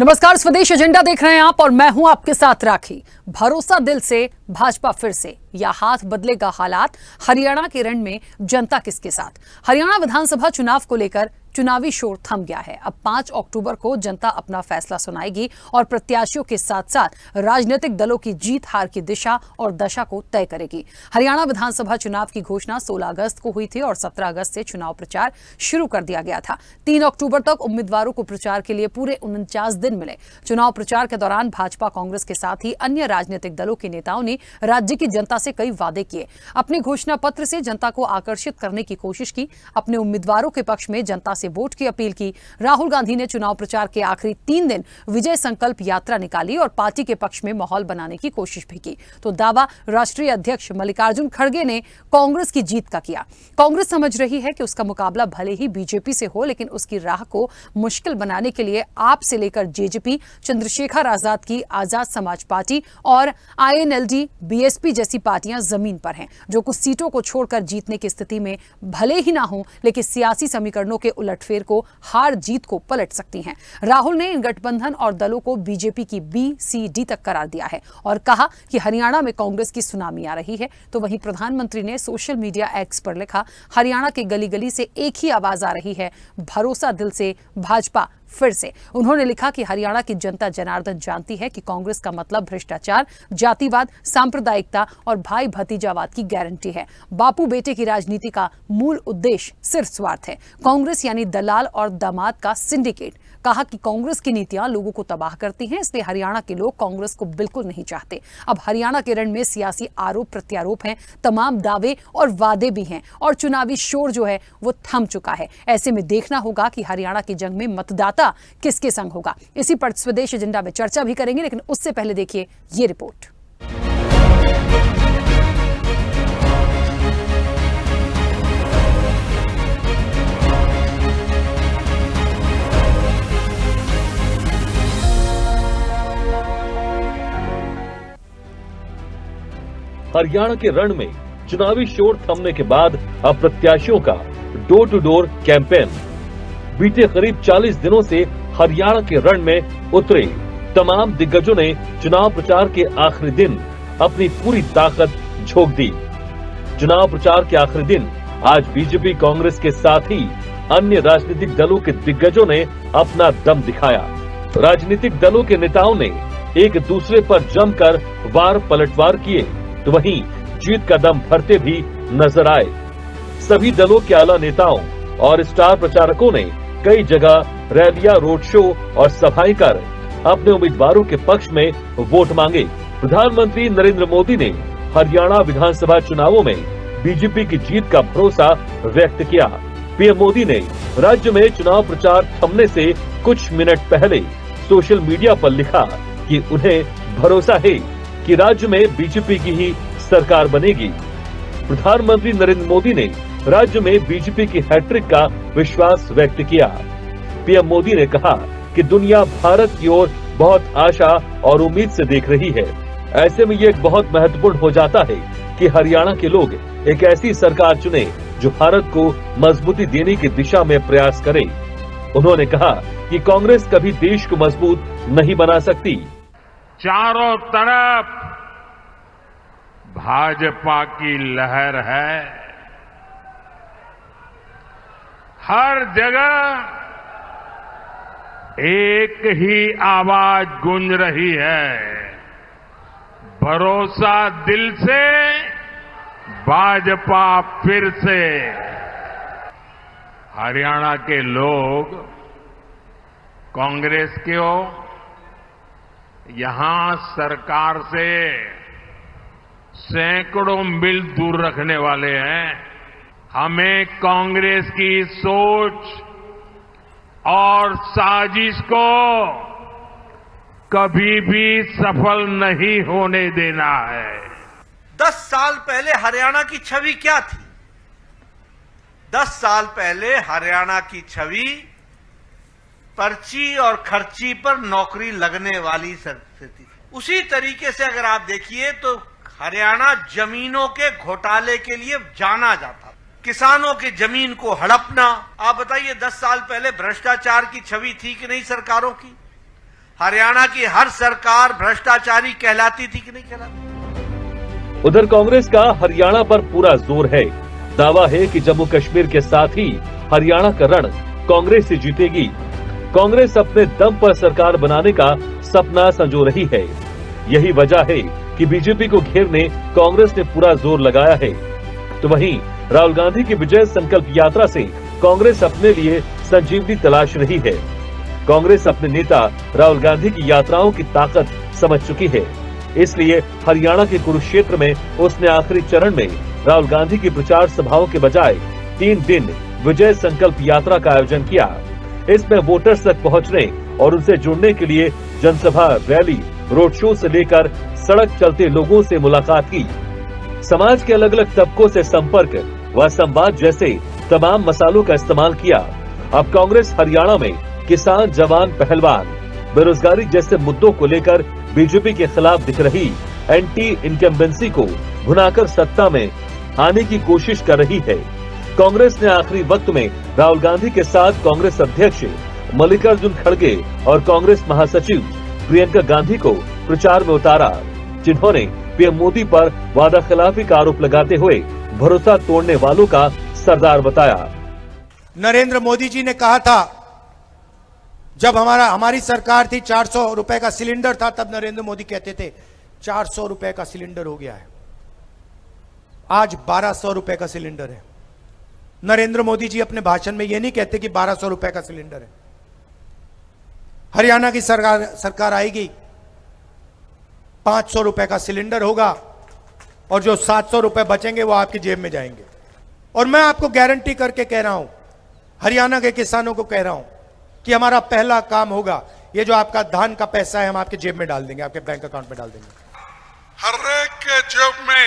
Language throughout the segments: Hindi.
नमस्कार, स्वदेश एजेंडा देख रहे हैं आप और मैं हूं आपके साथ राखी। भरोसा दिल से, भाजपा फिर से, या हाथ बदलेगा हालात। हरियाणा के रण में जनता किसके साथ? हरियाणा विधानसभा चुनाव को लेकर चुनावी शोर थम गया है। अब 5 अक्टूबर को जनता अपना फैसला सुनाएगी और प्रत्याशियों के साथ साथ राजनीतिक दलों की जीत हार की दिशा और दशा को तय करेगी। हरियाणा विधानसभा चुनाव की घोषणा 16 अगस्त को हुई थी और 17 अगस्त से चुनाव प्रचार शुरू कर दिया गया था। 3 अक्टूबर तक उम्मीदवारों को प्रचार के लिए पूरे 49 दिन मिले। चुनाव प्रचार के दौरान भाजपा, कांग्रेस के साथ ही अन्य राजनीतिक दलों के नेताओं ने राज्य की जनता से कई वादे किए। अपने घोषणा पत्र से जनता को आकर्षित करने की कोशिश की। अपने उम्मीदवारों के पक्ष में जनता से वोट की अपील की। राहुल गांधी ने चुनाव प्रचार के आखिरी 3 दिन विजय संकल्प यात्रा निकाली और पार्टी के पक्ष में माहौल बनाने की कोशिश भी की। तो दावा राष्ट्रीय अध्यक्ष मल्लिकार्जुन खड़गे ने कांग्रेस की जीत का किया। कांग्रेस समझ रही है कि उसका मुकाबला भले ही बीजेपी से हो, लेकिन उसकी राह को मुश्किल बनाने के लिए आप से लेकर जेजेपी, चंद्रशेखर आजाद की आजाद समाज पार्टी और आईएनएलडी, बीएसपी जैसी पार्टियां जमीन पर हैं, जो कुछ सीटों को छोड़कर जीतने की स्थिति में भले ही ना हो, लेकिन सियासी समीकरणों के उलटफेर को हार जीत को पलट सकती हैं। राहुल ने इन गठबंधन और दलों को बीजेपी की बी, सी, डी तक करार दिया है और कहा कि हरियाणा में कांग्रेस की सुनामी आ रही है। तो वहीं प्रधानमंत्री ने सोशल मीडिया एक्स पर लिखा, हरियाणा के गली गली से एक ही आवाज आ रही है, भरोसा दिल से, भाजपा फिर से। उन्होंने लिखा कि हरियाणा की जनता जनार्दन जानती है कि कांग्रेस का मतलब भ्रष्टाचार, जातिवाद, सांप्रदायिकता और भाई भतीजावाद की गारंटी है। बापू बेटे की राजनीति का मूल उद्देश्य सिर्फ स्वार्थ है। कांग्रेस यानी दलाल और दामाद का सिंडिकेट। कहा कि कांग्रेस की नीतियां लोगों को तबाह करती हैं, इसलिए हरियाणा के लोग कांग्रेस को बिल्कुल नहीं चाहते। अब हरियाणा के रण में सियासी आरोप प्रत्यारोप हैं, तमाम दावे और वादे भी हैं और चुनावी शोर जो है वो थम चुका है। ऐसे में देखना होगा कि हरियाणा की जंग में मतदाता किसके संग होगा। इसी पर स्वदेश एजेंडा में चर्चा भी करेंगे, लेकिन उससे पहले देखिए ये रिपोर्ट। हरियाणा के रण में चुनावी शोर थमने के बाद अब प्रत्याशियों का डोर टू डोर कैंपेन। बीते करीब 40 दिनों से हरियाणा के रण में उतरे तमाम दिग्गजों ने चुनाव प्रचार के आखिरी दिन अपनी पूरी ताकत झोंक दी। चुनाव प्रचार के आखिरी दिन आज बीजेपी, कांग्रेस के साथ ही अन्य राजनीतिक दलों के दिग्गजों ने अपना दम दिखाया। राजनीतिक दलों के नेताओं ने एक दूसरे पर जमकर वार पलटवार किए, तो वहीं जीत का दम भरते भी नजर आए। सभी दलों के आला नेताओं और स्टार प्रचारकों ने कई जगह रैलियां, रोड शो और सभाएं कर अपने उम्मीदवारों के पक्ष में वोट मांगे। प्रधानमंत्री नरेंद्र मोदी ने हरियाणा विधानसभा चुनावों में बीजेपी की जीत का भरोसा व्यक्त किया। पीएम मोदी ने राज्य में चुनाव प्रचार थमने से कुछ मिनट पहले सोशल मीडिया पर लिखा कि उन्हें भरोसा है कि राज्य में बीजेपी की ही सरकार बनेगी। प्रधानमंत्री नरेंद्र मोदी ने राज्य में बीजेपी की हैट्रिक का विश्वास व्यक्त किया। पीएम मोदी ने कहा कि दुनिया भारत की ओर बहुत आशा और उम्मीद से देख रही है। ऐसे में ये बहुत महत्वपूर्ण हो जाता है कि हरियाणा के लोग एक ऐसी सरकार चुने जो भारत को मजबूती देने की दिशा में प्रयास करे। उन्होंने कहा कि कांग्रेस कभी देश को मजबूत नहीं बना सकती। चारों तरफ भाजपा की लहर है। हर जगह एक ही आवाज गूंज रही है, भरोसा दिल से, भाजपा फिर से। हरियाणा के लोग कांग्रेस को यहां सरकार से सैकड़ों मील दूर रखने वाले हैं। हमें कांग्रेस की सोच और साजिश को कभी भी सफल नहीं होने देना है। 10 साल पहले हरियाणा की छवि क्या थी? 10 साल पहले हरियाणा की छवि पर्ची और खर्ची पर नौकरी लगने वाली स्थिति। उसी तरीके से अगर आप देखिए तो हरियाणा जमीनों के घोटाले के लिए जाना जाता। किसानों की जमीन को हड़पना। आप बताइए 10 साल पहले भ्रष्टाचार की छवि थी कि नहीं सरकारों की? हरियाणा की हर सरकार भ्रष्टाचारी कहलाती थी कि नहीं कहलाती? उधर कांग्रेस का हरियाणा पर पूरा जोर है। दावा है कि जम्मू कश्मीर के साथ ही हरियाणा का रण कांग्रेस से जीतेगी। कांग्रेस अपने दम पर सरकार बनाने का सपना संजो रही है। यही वजह है कि बीजेपी को घेरने कांग्रेस ने पूरा जोर लगाया है। तो वहीं राहुल गांधी की विजय संकल्प यात्रा से कांग्रेस अपने लिए संजीवनी तलाश रही है। कांग्रेस अपने नेता राहुल गांधी की यात्राओं की ताकत समझ चुकी है, इसलिए हरियाणा के कुरुक्षेत्र में उसने आखिरी चरण में राहुल गांधी की प्रचार सभाओं के बजाय 3 दिन विजय संकल्प यात्रा का आयोजन किया। इसमें वोटर्स तक पहुंचने और उनसे जुड़ने के लिए जनसभा, रैली, रोड शो से लेकर सड़क चलते लोगों से मुलाकात की। समाज के अलग अलग तबकों से संपर्क व संवाद जैसे तमाम मसालों का इस्तेमाल किया। अब कांग्रेस हरियाणा में किसान, जवान, पहलवान, बेरोजगारी जैसे मुद्दों को लेकर बीजेपी के खिलाफ दिख रही एंटी इनकम्बेंसी को भुनाकर सत्ता में आने की कोशिश कर रही है। कांग्रेस ने आखिरी वक्त में राहुल गांधी के साथ कांग्रेस अध्यक्ष मल्लिकार्जुन खड़गे और कांग्रेस महासचिव प्रियंका गांधी को प्रचार में उतारा, जिन्होंने पीएम मोदी पर वादा खिलाफी का आरोप लगाते हुए भरोसा तोड़ने वालों का सरदार बताया। नरेंद्र मोदी जी ने कहा था, जब हमारी सरकार थी 400 रुपए का सिलेंडर था, तब नरेंद्र मोदी कहते थे 400 रुपए का सिलेंडर हो गया है। आज 1200 रुपए का सिलेंडर है। नरेंद्र मोदी जी अपने भाषण में यह नहीं कहते कि 1200 रुपए का सिलेंडर है। हरियाणा की सरकार आएगी, 500 रुपए का सिलेंडर होगा और जो 700 रुपए बचेंगे वो आपकी जेब में जाएंगे। और मैं आपको गारंटी करके कह रहा हूं, हरियाणा के किसानों को कह रहा हूं कि हमारा पहला काम होगा, ये जो आपका धान का पैसा है हम आपके जेब में डाल देंगे, आपके बैंक अकाउंट में डाल देंगे। हर एक के जेब में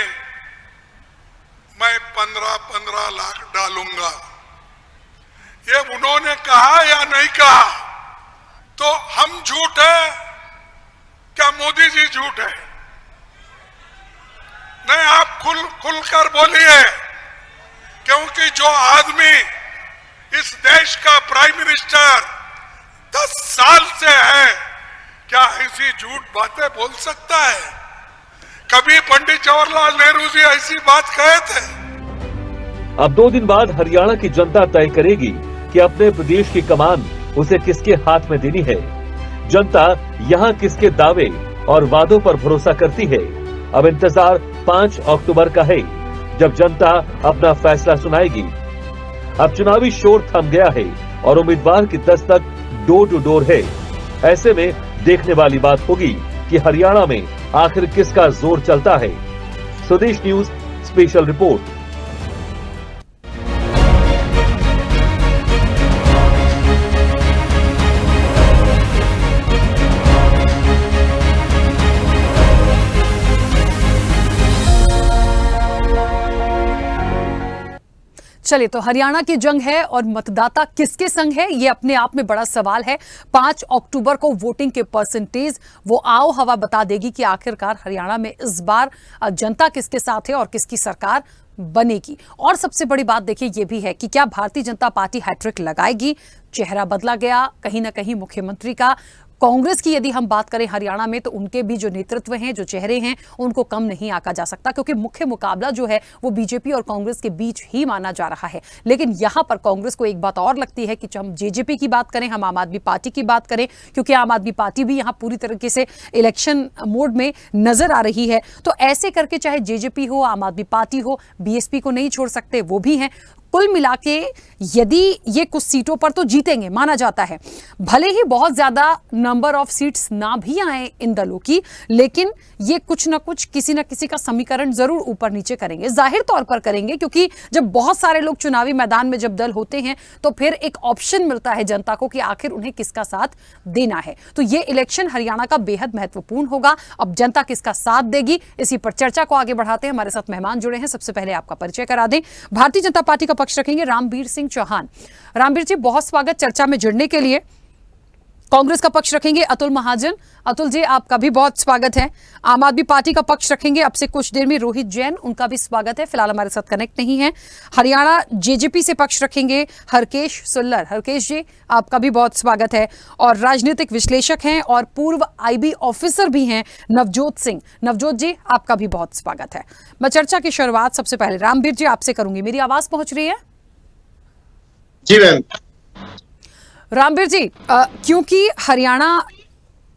मैं 15-15 लाख डालूंगा। ये उन्होंने कहा या नहीं कहा? तो हम झूठ है क्या मोदी जी झूठ है? नहीं, आप खुलकर बोलिए, क्योंकि जो आदमी इस देश का प्राइम मिनिस्टर 10 साल से है, क्या ऐसी झूठ बातें बोल सकता है? कभी पंडित जवाहरलाल नेहरू जी ऐसी बात कहे थे? अब 2 दिन बाद हरियाणा की जनता तय करेगी कि अपने प्रदेश की कमान उसे किसके हाथ में देनी है। जनता यहाँ किसके दावे और वादों पर भरोसा करती है। अब इंतजार 5 अक्टूबर का है, जब जनता अपना फैसला सुनाएगी। अब चुनावी शोर थम गया है और उम्मीदवार की दस्तक डोर टू डोर है। ऐसे में देखने वाली बात होगी कि हरियाणा में आखिर किसका जोर चलता है। स्वदेश न्यूज स्पेशल रिपोर्ट। चलिए, तो हरियाणा की जंग है और मतदाता किसके संग है, ये अपने आप में बड़ा सवाल है। 5 अक्टूबर को वोटिंग के परसेंटेज वो आओ हवा बता देगी कि आखिरकार हरियाणा में इस बार जनता किसके साथ है और किसकी सरकार बनेगी। और सबसे बड़ी बात देखिए ये भी है कि क्या भारतीय जनता पार्टी हैट्रिक लगाएगी? चेहरा बदला गया कहीं ना कहीं मुख्यमंत्री का। कांग्रेस की यदि हम बात करें हरियाणा में, तो उनके भी जो नेतृत्व हैं, जो चेहरे हैं, उनको कम नहीं आंका जा सकता, क्योंकि मुख्य मुकाबला जो है वो बीजेपी और कांग्रेस के बीच ही माना जा रहा है। लेकिन यहां पर कांग्रेस को एक बात और लगती है कि हम जेजेपी की बात करें, हम आम आदमी पार्टी की बात करें, क्योंकि आम आदमी पार्टी भी यहां पूरी तरीके से इलेक्शन मोड में नजर आ रही है। तो ऐसे करके चाहे जेजेपी हो, आम आदमी पार्टी हो, बीएसपी को नहीं छोड़ सकते, वो भी हैं। कुल मिला के यदि ये कुछ सीटों पर तो जीतेंगे माना जाता है, भले ही बहुत ज्यादा नंबर ऑफ सीट्स ना भी आए इन दलों की, लेकिन ये कुछ ना कुछ किसी ना किसी का समीकरण जरूर ऊपर नीचे करेंगे, जाहिर तौर पर करेंगे, क्योंकि जब बहुत सारे लोग चुनावी मैदान में जब दल होते हैं तो फिर एक ऑप्शन मिलता है जनता को कि आखिर उन्हें किसका साथ देना है। तो ये इलेक्शन हरियाणा का बेहद महत्वपूर्ण होगा। अब जनता किसका साथ देगी, इसी पर चर्चा को आगे बढ़ाते हैं। हमारे साथ मेहमान जुड़े हैं, सबसे पहले आपका परिचय करा दें। भारतीय जनता पार्टी का पक्ष रखेंगे रामबीर सिंह चौहान। रामबीर जी, बहुत स्वागत चर्चा में जुड़ने के लिए। कांग्रेस का पक्ष रखेंगे अतुल महाजन। अतुल जी, आपका भी बहुत स्वागत है। आम आदमी पार्टी का पक्ष रखेंगे अब से कुछ देर में रोहित जैन, उनका भी स्वागत है, फिलहाल हमारे साथ कनेक्ट नहीं है। हरियाणा जेजेपी से पक्ष रखेंगे हरकेश सुल्लर। हरकेश जी, आपका भी बहुत स्वागत है। और राजनीतिक विश्लेषक हैं और पूर्व आईबी ऑफिसर भी हैं नवजोत सिंह। नवजोत जी, आपका भी बहुत स्वागत है। मैं चर्चा की शुरुआत सबसे पहले रामवीर जी आपसे करूंगी। मेरी आवाज पहुंच रही है? जी मैम। रामवीर जी, क्योंकि हरियाणा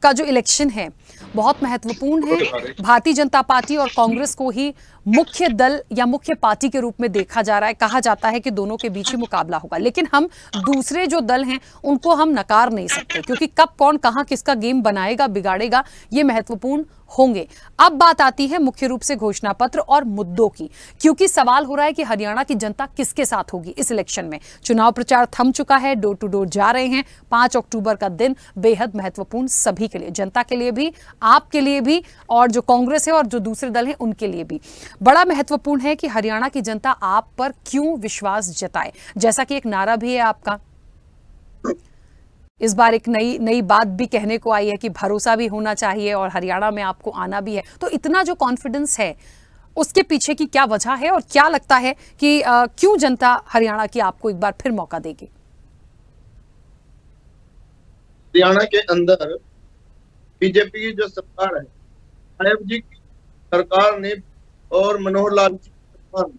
का जो इलेक्शन है बहुत महत्वपूर्ण है, भारतीय जनता पार्टी और कांग्रेस को ही मुख्य दल या मुख्य पार्टी के रूप में देखा जा रहा है। कहा जाता है कि दोनों के बीच ही मुकाबला होगा, लेकिन हम दूसरे जो दल हैं उनको हम नकार नहीं सकते, क्योंकि कब कौन कहां किसका गेम बनाएगा बिगाड़ेगा ये महत्वपूर्ण होंगे। अब बात आती है मुख्य रूप से घोषणा पत्र और मुद्दों की, क्योंकि सवाल हो रहा है कि हरियाणा की जनता किसके साथ होगी इस इलेक्शन में। चुनाव प्रचार थम चुका है, डोर टू डोर जा रहे हैं। 5 अक्टूबर का दिन बेहद महत्वपूर्ण सभी के लिए, जनता के लिए भी, आपके लिए भी, और जो कांग्रेस है और जो दूसरे दल हैं उनके लिए भी बड़ा महत्वपूर्ण है कि हरियाणा की जनता आप पर क्यों विश्वास जताए। जैसा कि एक नारा भी है आपका, इस बार एक नई बात भी कहने को आई है कि भरोसा भी होना चाहिए और हरियाणा में आपको आना भी है। तो इतना जो कॉन्फिडेंस है उसके पीछे की क्या वजह है और क्या लगता है कि क्यों जनता हरियाणा की आपको एक बार फिर मौका देगी? हरियाणा के अंदर बीजेपी की जो सरकार है, नायब जी की सरकार ने और मनोहर लाल जी की सरकार ने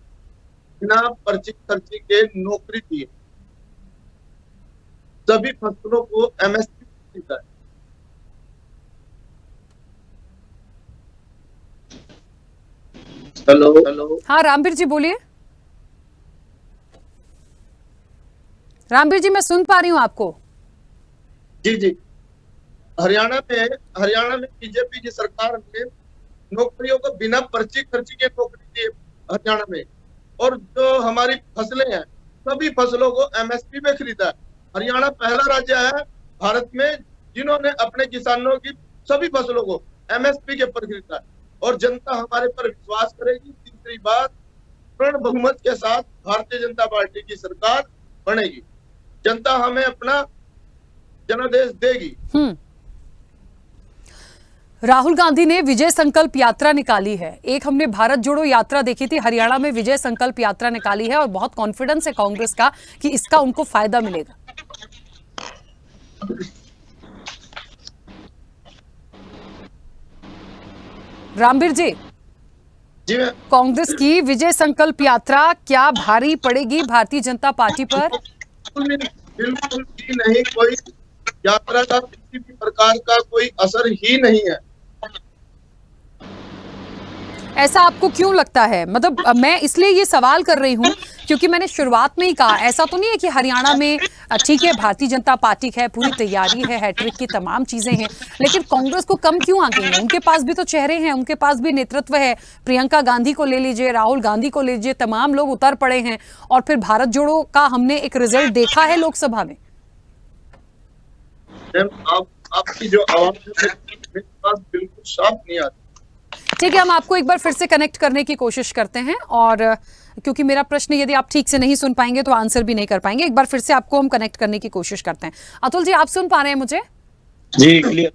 बिना पर्ची खर्ची के नौकरी दी है। सभी फसलों को एमएसपी मिलता है। हेलो। हाँ रामवीर जी बोलिए। रामवीर जी, मैं सुन पा रही हूं आपको। जी। हरियाणा में बीजेपी की सरकार ने नौकरियों को बिना पर्ची खर्ची के नौकरी दी है हरियाणा में। और जो हमारी फसलें हैं सभी फसलों को एमएसपी में खरीदा है। हरियाणा पहला राज्य है भारत में जिन्होंने अपने किसानों की सभी फसलों को एमएसपी के ऊपर खरीदा है। और जनता हमारे पर विश्वास करेगी। तीसरी बात, पूर्ण बहुमत के साथ भारतीय जनता पार्टी की सरकार बनेगी। जनता हमें अपना जनादेश देगी। राहुल गांधी ने विजय संकल्प यात्रा निकाली है। एक हमने भारत जोड़ो यात्रा देखी थी, हरियाणा में विजय संकल्प यात्रा निकाली है और बहुत कॉन्फिडेंस है कांग्रेस का कि इसका उनको फायदा मिलेगा। रामवीर जी, कांग्रेस की विजय संकल्प यात्रा क्या भारी पड़ेगी भारतीय जनता पार्टी पर? बिल्कुल भी नहीं, कोई यात्रा का किसी भी प्रकार का कोई असर ही नहीं है। ऐसा आपको क्यों लगता है? मतलब मैं इसलिए ये सवाल कर रही हूं क्योंकि मैंने शुरुआत में ही कहा, ऐसा तो नहीं है कि हरियाणा में ठीक है भारतीय जनता पार्टी है, पूरी तैयारी है, हैट्रिक की तमाम चीजें हैं, लेकिन कांग्रेस को कम क्यों आ गई है? उनके पास भी तो चेहरे हैं, उनके पास भी नेतृत्व है। प्रियंका गांधी को ले लीजिए, राहुल गांधी को ले लीजिए, तमाम लोग उतर पड़े हैं। और फिर भारत जोड़ो का हमने एक रिजल्ट देखा है लोकसभा में। आपकी जो आवाज है मेरे पास बिल्कुल साफ नहीं आती। ठीक है, हम आपको एक बार फिर से कनेक्ट करने की कोशिश करते हैं, और क्योंकि मेरा प्रश्न यदि आप ठीक से नहीं सुन पाएंगे तो आंसर भी नहीं कर पाएंगे। एक बार फिर से आपको हम कनेक्ट करने की कोशिश करते हैं। अतुल जी, आप सुन पा रहे हैं मुझे? जी क्लियर।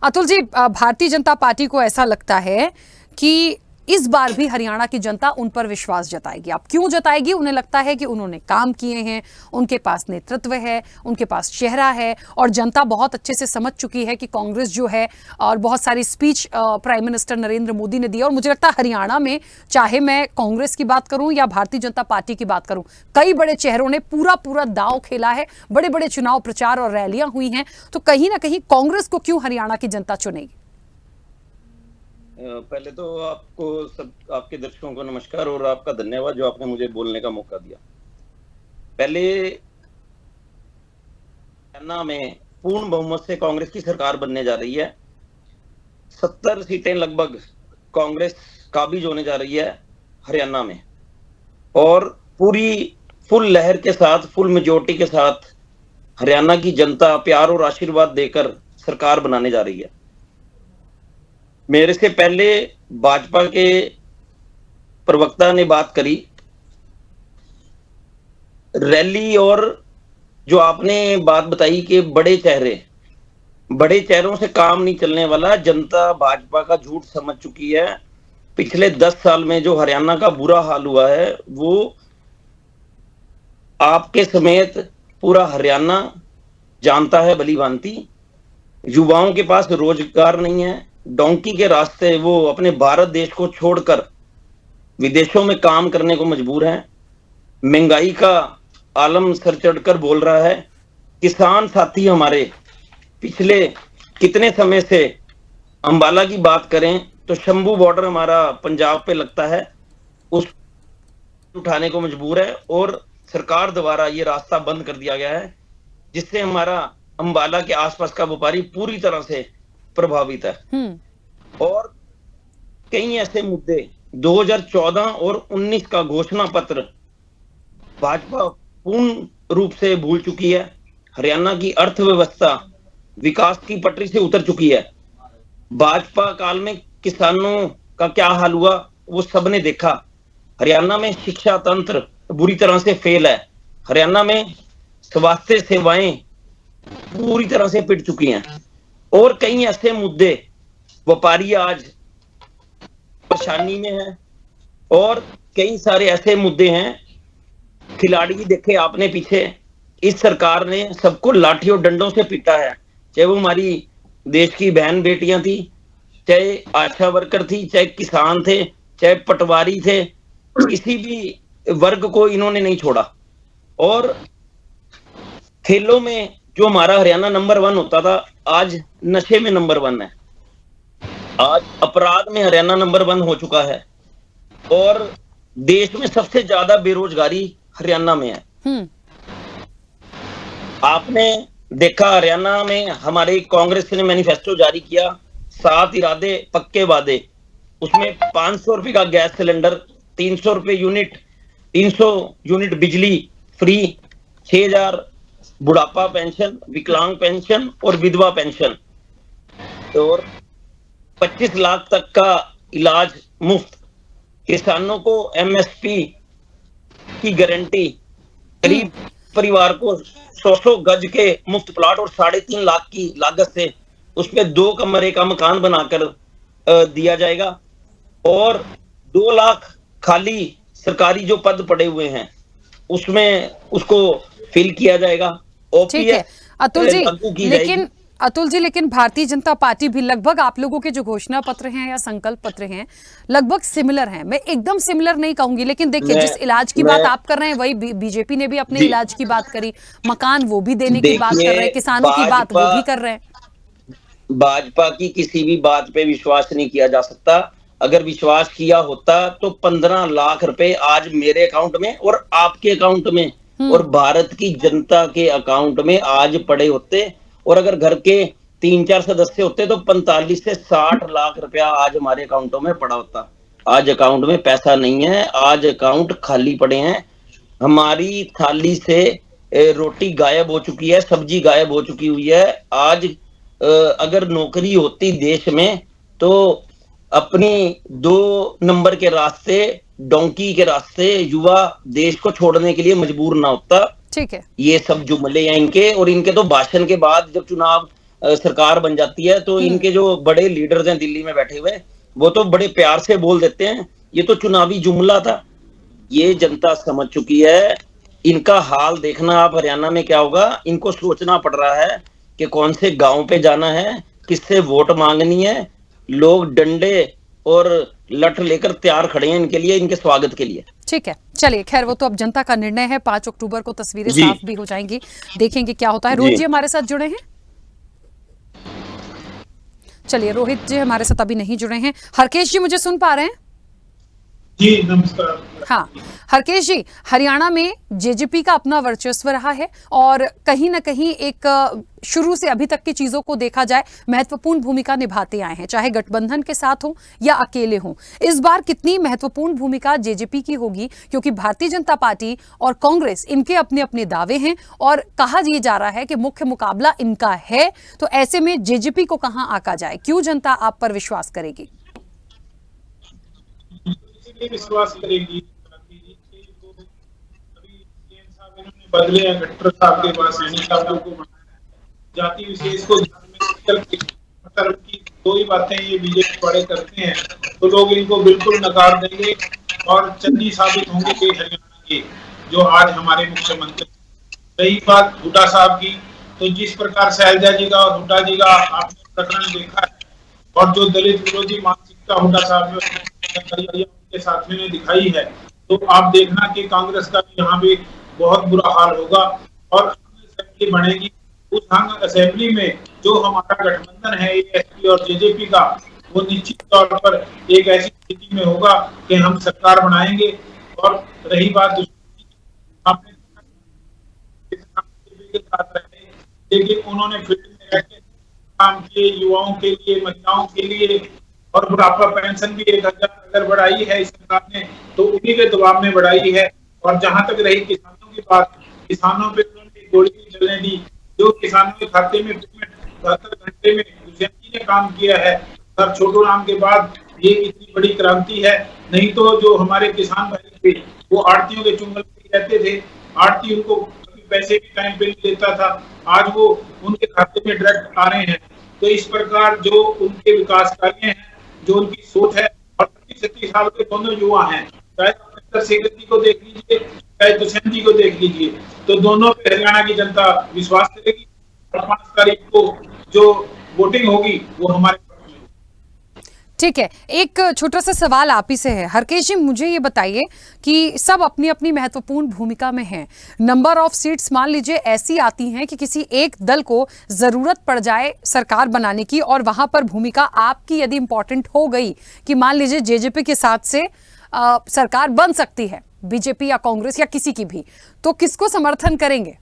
अतुल जी, भारतीय जनता पार्टी को ऐसा लगता है कि इस बार भी हरियाणा की जनता उन पर विश्वास जताएगी। अब क्यों जताएगी? उन्हें लगता है कि उन्होंने काम किए हैं, उनके पास नेतृत्व है, उनके पास चेहरा है, और जनता बहुत अच्छे से समझ चुकी है कि कांग्रेस जो है, और बहुत सारी speech prime minister Narendra Modi ने दी। और मुझे लगता है हरियाणा में, चाहे मैं कांग्रेस की बात करूं या भारतीय जनता पार्टी की बात करूं, कई बड़े चेहरों ने पूरा दांव खेला है, बड़े बड़े चुनाव प्रचार और रैलियां हुई हैं। तो कहीं ना कहीं कांग्रेस को क्यों हरियाणा की जनता चुनेगी? पहले तो आपको सब आपके दर्शकों को नमस्कार और आपका धन्यवाद जो आपने मुझे बोलने का मौका दिया। पहले हरियाणा में पूर्ण बहुमत से कांग्रेस की सरकार बनने जा रही है। 70 सीटें लगभग कांग्रेस काबिज होने जा रही है हरियाणा में, और पूरी फुल लहर के साथ, फुल मेजोरिटी के साथ हरियाणा की जनता प्यार और आशीर्वाद देकर सरकार बनाने जा रही है। मेरे से पहले भाजपा के प्रवक्ता ने बात करी, रैली और जो आपने बात बताई कि बड़े चेहरों से काम नहीं चलने वाला, जनता भाजपा का झूठ समझ चुकी है। पिछले 10 साल में जो हरियाणा का बुरा हाल हुआ है वो आपके समेत पूरा हरियाणा जानता है भली भांति। युवाओं के पास रोजगार नहीं है, डोंकी के रास्ते वो अपने भारत देश को छोड़कर विदेशों में काम करने को मजबूर हैं। महंगाई का आलम सर चढ़कर बोल रहा है। किसान साथी हमारे पिछले कितने समय से, अंबाला की बात करें तो शंभू बॉर्डर हमारा पंजाब पे लगता है, उस उठाने को मजबूर है और सरकार द्वारा ये रास्ता बंद कर दिया गया है, जिससे हमारा अंबाला के आसपास का व्यापारी पूरी तरह से प्रभावित है। और कई ऐसे मुद्दे 2014 और 19 का घोषणा पत्र भाजपा पूर्ण रूप से भूल चुकी है। हरियाणा की अर्थव्यवस्था विकास की पटरी से उतर चुकी है। भाजपा काल में किसानों का क्या हाल हुआ वो सबने देखा। हरियाणा में शिक्षा तंत्र बुरी तरह से फेल है। हरियाणा में स्वास्थ्य सेवाएं पूरी तरह से पिट चुकी हैं और कई ऐसे मुद्दे, व्यापारी आज परेशानी में है और कई सारे ऐसे मुद्दे हैं। खिलाड़ी देखे आपने पीछे, इस सरकार ने सबको लाठी और डंडों से पीटा है, चाहे वो हमारी देश की बहन बेटियां थी, चाहे आशा वर्कर थी, चाहे किसान थे, चाहे पटवारी थे, किसी भी वर्ग को इन्होंने नहीं छोड़ा। और खेलों में जो हमारा हरियाणा नंबर 1 होता था, आज नशे में नंबर 1 है। आज अपराध में हरियाणा नंबर 1 हो चुका है और देश में सबसे ज्यादा बेरोजगारी हरियाणा में है। आपने देखा हरियाणा में हमारे कांग्रेस ने मैनिफेस्टो जारी किया, 7 इरादे पक्के वादे, उसमें 500 रुपए का गैस सिलेंडर, 300 रुपए यूनिट, 300 यूनिट बिजली फ्री, 6000 बुढ़ापा पेंशन, विकलांग पेंशन और विधवा पेंशन और 25 लाख तक का इलाज मुफ्त। किसानों को एमएसपी की गारंटी, गरीब परिवार को 100 गज के मुफ्त प्लाट और 3.5 लाख की लागत से उसमें 2 कमरे का मकान बनाकर दिया जाएगा और 2 लाख खाली सरकारी जो पद पड़े हुए हैं उसमें उसको फिल किया जाएगा। ठीक है अतुल जी, लेकिन भारतीय जनता पार्टी भी लगभग आप लोगों के जो घोषणा पत्र हैं या संकल्प पत्र हैं लगभग सिमिलर हैं। मैं एकदम सिमिलर नहीं कहूंगी, लेकिन देखिए जिस इलाज की बात आप कर रहे हैं वही बीजेपी ने भी अपने इलाज की बात करी, मकान वो भी देने की बात कर रहे हैं, किसानों की बात वो भी कर रहे हैं। भाजपा की किसी भी बात पे विश्वास नहीं किया जा सकता। अगर विश्वास किया होता तो 15 लाख रुपए आज मेरे अकाउंट में और आपके अकाउंट में और भारत की जनता के अकाउंट में आज पड़े होते। और अगर घर के 3-4 सदस्य होते तो 45 से 60 लाख रुपया आज हमारे अकाउंटों में पड़ा होता। आज अकाउंट में पैसा नहीं है, आज अकाउंट खाली पड़े हैं। हमारी थाली से रोटी गायब हो चुकी है, सब्जी गायब हो चुकी हुई है। आज अगर नौकरी होती देश में तो अपनी 2 नंबर के रास्ते, डोंकी के रास्ते युवा देश को छोड़ने के लिए मजबूर ना होता। ठीक है, ये सब जुमले हैं इनके, और इनके तो भाषण के बाद जब चुनाव सरकार बन जाती है तो इनके जो बड़े लीडर्स हैं दिल्ली में बैठे हुए वो तो बड़े प्यार से बोल देते हैं, ये तो चुनावी जुमला था। ये जनता समझ चुकी है। इनका हाल देखना आप हरियाणा में क्या होगा। इनको सोचना पड़ रहा है कि कौन से गांव पे जाना है, किससे वोट मांगनी है। लोग डंडे और लठ लेकर तैयार खड़े हैं इनके लिए, इनके स्वागत के लिए। ठीक है, चलिए खैर वो तो अब जनता का निर्णय है। 5 अक्टूबर को तस्वीरें साफ भी हो जाएंगी, देखेंगे क्या होता है। रोहित जी हमारे साथ जुड़े हैं। चलिए रोहित जी हमारे साथ अभी नहीं जुड़े हैं। हरकेश जी मुझे सुन पा रहे हैं? जी नमस्कार। हाँ हरकेश जी, हरियाणा में जेजेपी का अपना वर्चस्व रहा है और कहीं ना कहीं एक शुरू से अभी तक की चीजों को देखा जाए महत्वपूर्ण भूमिका निभाते आए हैं, चाहे गठबंधन के साथ हो या अकेले हो। इस बार कितनी महत्वपूर्ण भूमिका जेजेपी की होगी, क्योंकि भारतीय जनता पार्टी और कांग्रेस इनके अपने अपने दावे हैं और कहा यह जा रहा है कि मुख्य मुकाबला इनका है। तो ऐसे में जेजेपी को कहां आका जाए, क्यों जनता आप पर विश्वास करेगी? विश्वास करेगी। अभी साहब इन्होंने बदले हैं खट्टर साहब के पास सैनी साहब को बनाया, जाति विशेष को ध्यान में रखकर के धर्म की दो ही बातें ये बीजेपी वाले करते हैं, तो लोग इनको बिल्कुल नकार देंगे और चन्नी साबित होंगे कि हरियाणा के जो आज हमारे मुख्यमंत्री। रही बात हुड्डा साहब की, तो जिस प्रकार शैलजा जी का और हुड्डा जी का आपने प्रकरण देखा है और जो दलित विरोधी मानसिकता हुड्डा साहब उनके साथियों ने दिखाई है, तो आप देखना कि कांग्रेस का भी यहाँ पे बहुत बुरा हाल होगा और असेंबली बनेगी। उस असेंबली में जो हमारा गठबंधन है एएसपी और जेजेपी का, वो निश्चित तौर पर एक ऐसी स्थिति में होगा कि हम सरकार बनाएंगे। और रही बात आपने के साथ रहे, लेकिन उन्होंने फील्ड में रहकर काम किए, युवाओं के लिए, महिलाओं के लिए, और बुढ़ापा पेंशन भी 1000 अगर बढ़ाई है इस सरकार ने तो उन्हीं के दबाव में बढ़ाई है। और जहां तक रही किसानों की बात, किसानों पे उन्होंने गोली चलने दी, जो किसानों के खाते में 72 घंटे में हुसैन जी ने काम किया है। सर छोटू राम के बाद ये इतनी बड़ी क्रांति है, नहीं तो जो हमारे किसान भाई थे वो आड़तियों के चुंगल में रहते थे, आड़ती उनको पैसे भी टाइम पे नहीं देता था, आज वो उनके खाते में डायरेक्ट आ रहे हैं। तो इस प्रकार जो उनके विकास कार्य हैं, जो उनकी सोच है, और 30 साल के दोनों युवा हैं, चाहे शेखर जी को देख लीजिए, चाहे दुष्यंत जी को देख लीजिए, तो दोनों पे हरियाणा की जनता विश्वास करेगी और 5 तारीख को जो वोटिंग होगी वो हमारे। ठीक है, एक छोटा सा सवाल आप ही से है हरकेश जी, मुझे ये बताइए कि सब अपनी अपनी महत्वपूर्ण भूमिका में हैं। नंबर ऑफ सीट्स मान लीजिए ऐसी आती हैं कि किसी एक दल को जरूरत पड़ जाए सरकार बनाने की, और वहां पर भूमिका आपकी यदि इंपॉर्टेंट हो गई कि मान लीजिए जेजेपी के साथ से सरकार बन सकती है, बीजेपी या कांग्रेस या किसी की भी, तो किसको समर्थन करेंगे?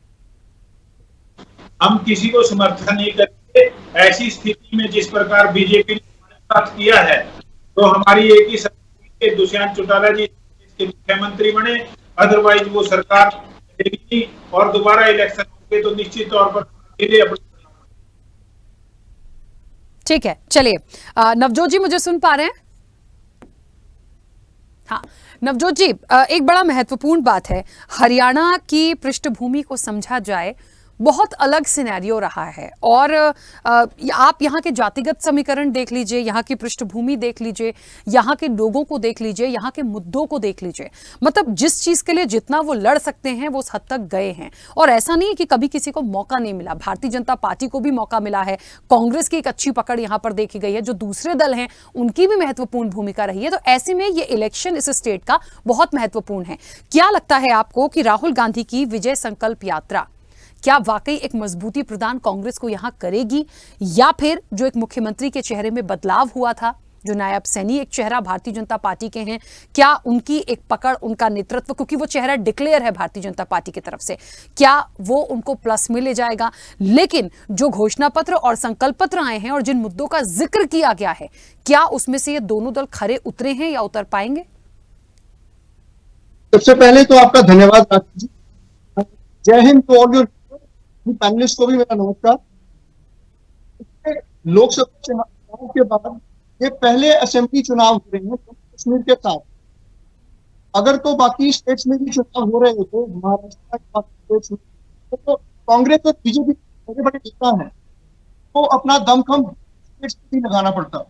हम किसी को समर्थन नहीं करेंगे। ऐसी स्थिति में जिस प्रकार बीजेपी किया है, तो हमारी एक ही सरकार के दुष्यंत चौटाला जी इसके मुख्यमंत्री बने, अदरवाइज वो सरकार देगी और दोबारा इलेक्शन होंगे तो निश्चित तौर पर ठीक है, चलिए नवजोत जी मुझे सुन पा रहे हैं? हाँ नवजोत जी, एक बड़ा महत्वपूर्ण बात है, हरियाणा की पृष्ठभूमि को समझा जाए बहुत अलग सिनेरियो रहा है, और आप यहाँ के जातिगत समीकरण देख लीजिए, यहाँ की पृष्ठभूमि देख लीजिए, यहाँ के लोगों को देख लीजिए, यहाँ के मुद्दों को देख लीजिए, मतलब जिस चीज के लिए जितना वो लड़ सकते हैं वो उस हद तक गए हैं। और ऐसा नहीं है कि कभी किसी को मौका नहीं मिला, भारतीय जनता पार्टी को भी मौका मिला है, कांग्रेस की एक अच्छी पकड़ यहाँ पर देखी गई है, जो दूसरे दल हैं उनकी भी महत्वपूर्ण भूमिका रही है। तो ऐसे में ये इलेक्शन इस स्टेट का बहुत महत्वपूर्ण है। क्या लगता है आपको कि राहुल गांधी की विजय संकल्प यात्रा क्या वाकई एक मजबूती प्रदान कांग्रेस को यहां करेगी, या फिर जो एक मुख्यमंत्री के चेहरे में बदलाव हुआ था, जो नायब सैनी एक चेहरा भारतीय जनता पार्टी के हैं, क्या उनकी एक पकड़, उनका नेतृत्व, क्योंकि वो चेहरा डिक्लेयर है भारतीय जनता पार्टी की तरफ से, क्या वो उनको प्लस में ले जाएगा? लेकिन जो घोषणा पत्र और संकल्प पत्र आए हैं और जिन मुद्दों का जिक्र किया गया है, क्या उसमें से ये दोनों दल खरे उतरे हैं या उतर पाएंगे? सबसे पहले तो आपका धन्यवाद राकेश जी। जय हिंद टू ऑल योर पैनलिस्ट को भी मेरा नमस्कार। लोकसभा चुनाव के बाद ये पहले असेंबली चुनाव हो रहे हैं कश्मीर के साथ। अगर तो बाकी स्टेट्स में भी चुनाव हो रहे होते, महाराष्ट्र बाकी स्टेट्स में, तो कांग्रेस और बीजेपी बड़े बड़े नेता हैं, तो अपना दमखम स्टेट्स में भी लगाना पड़ता।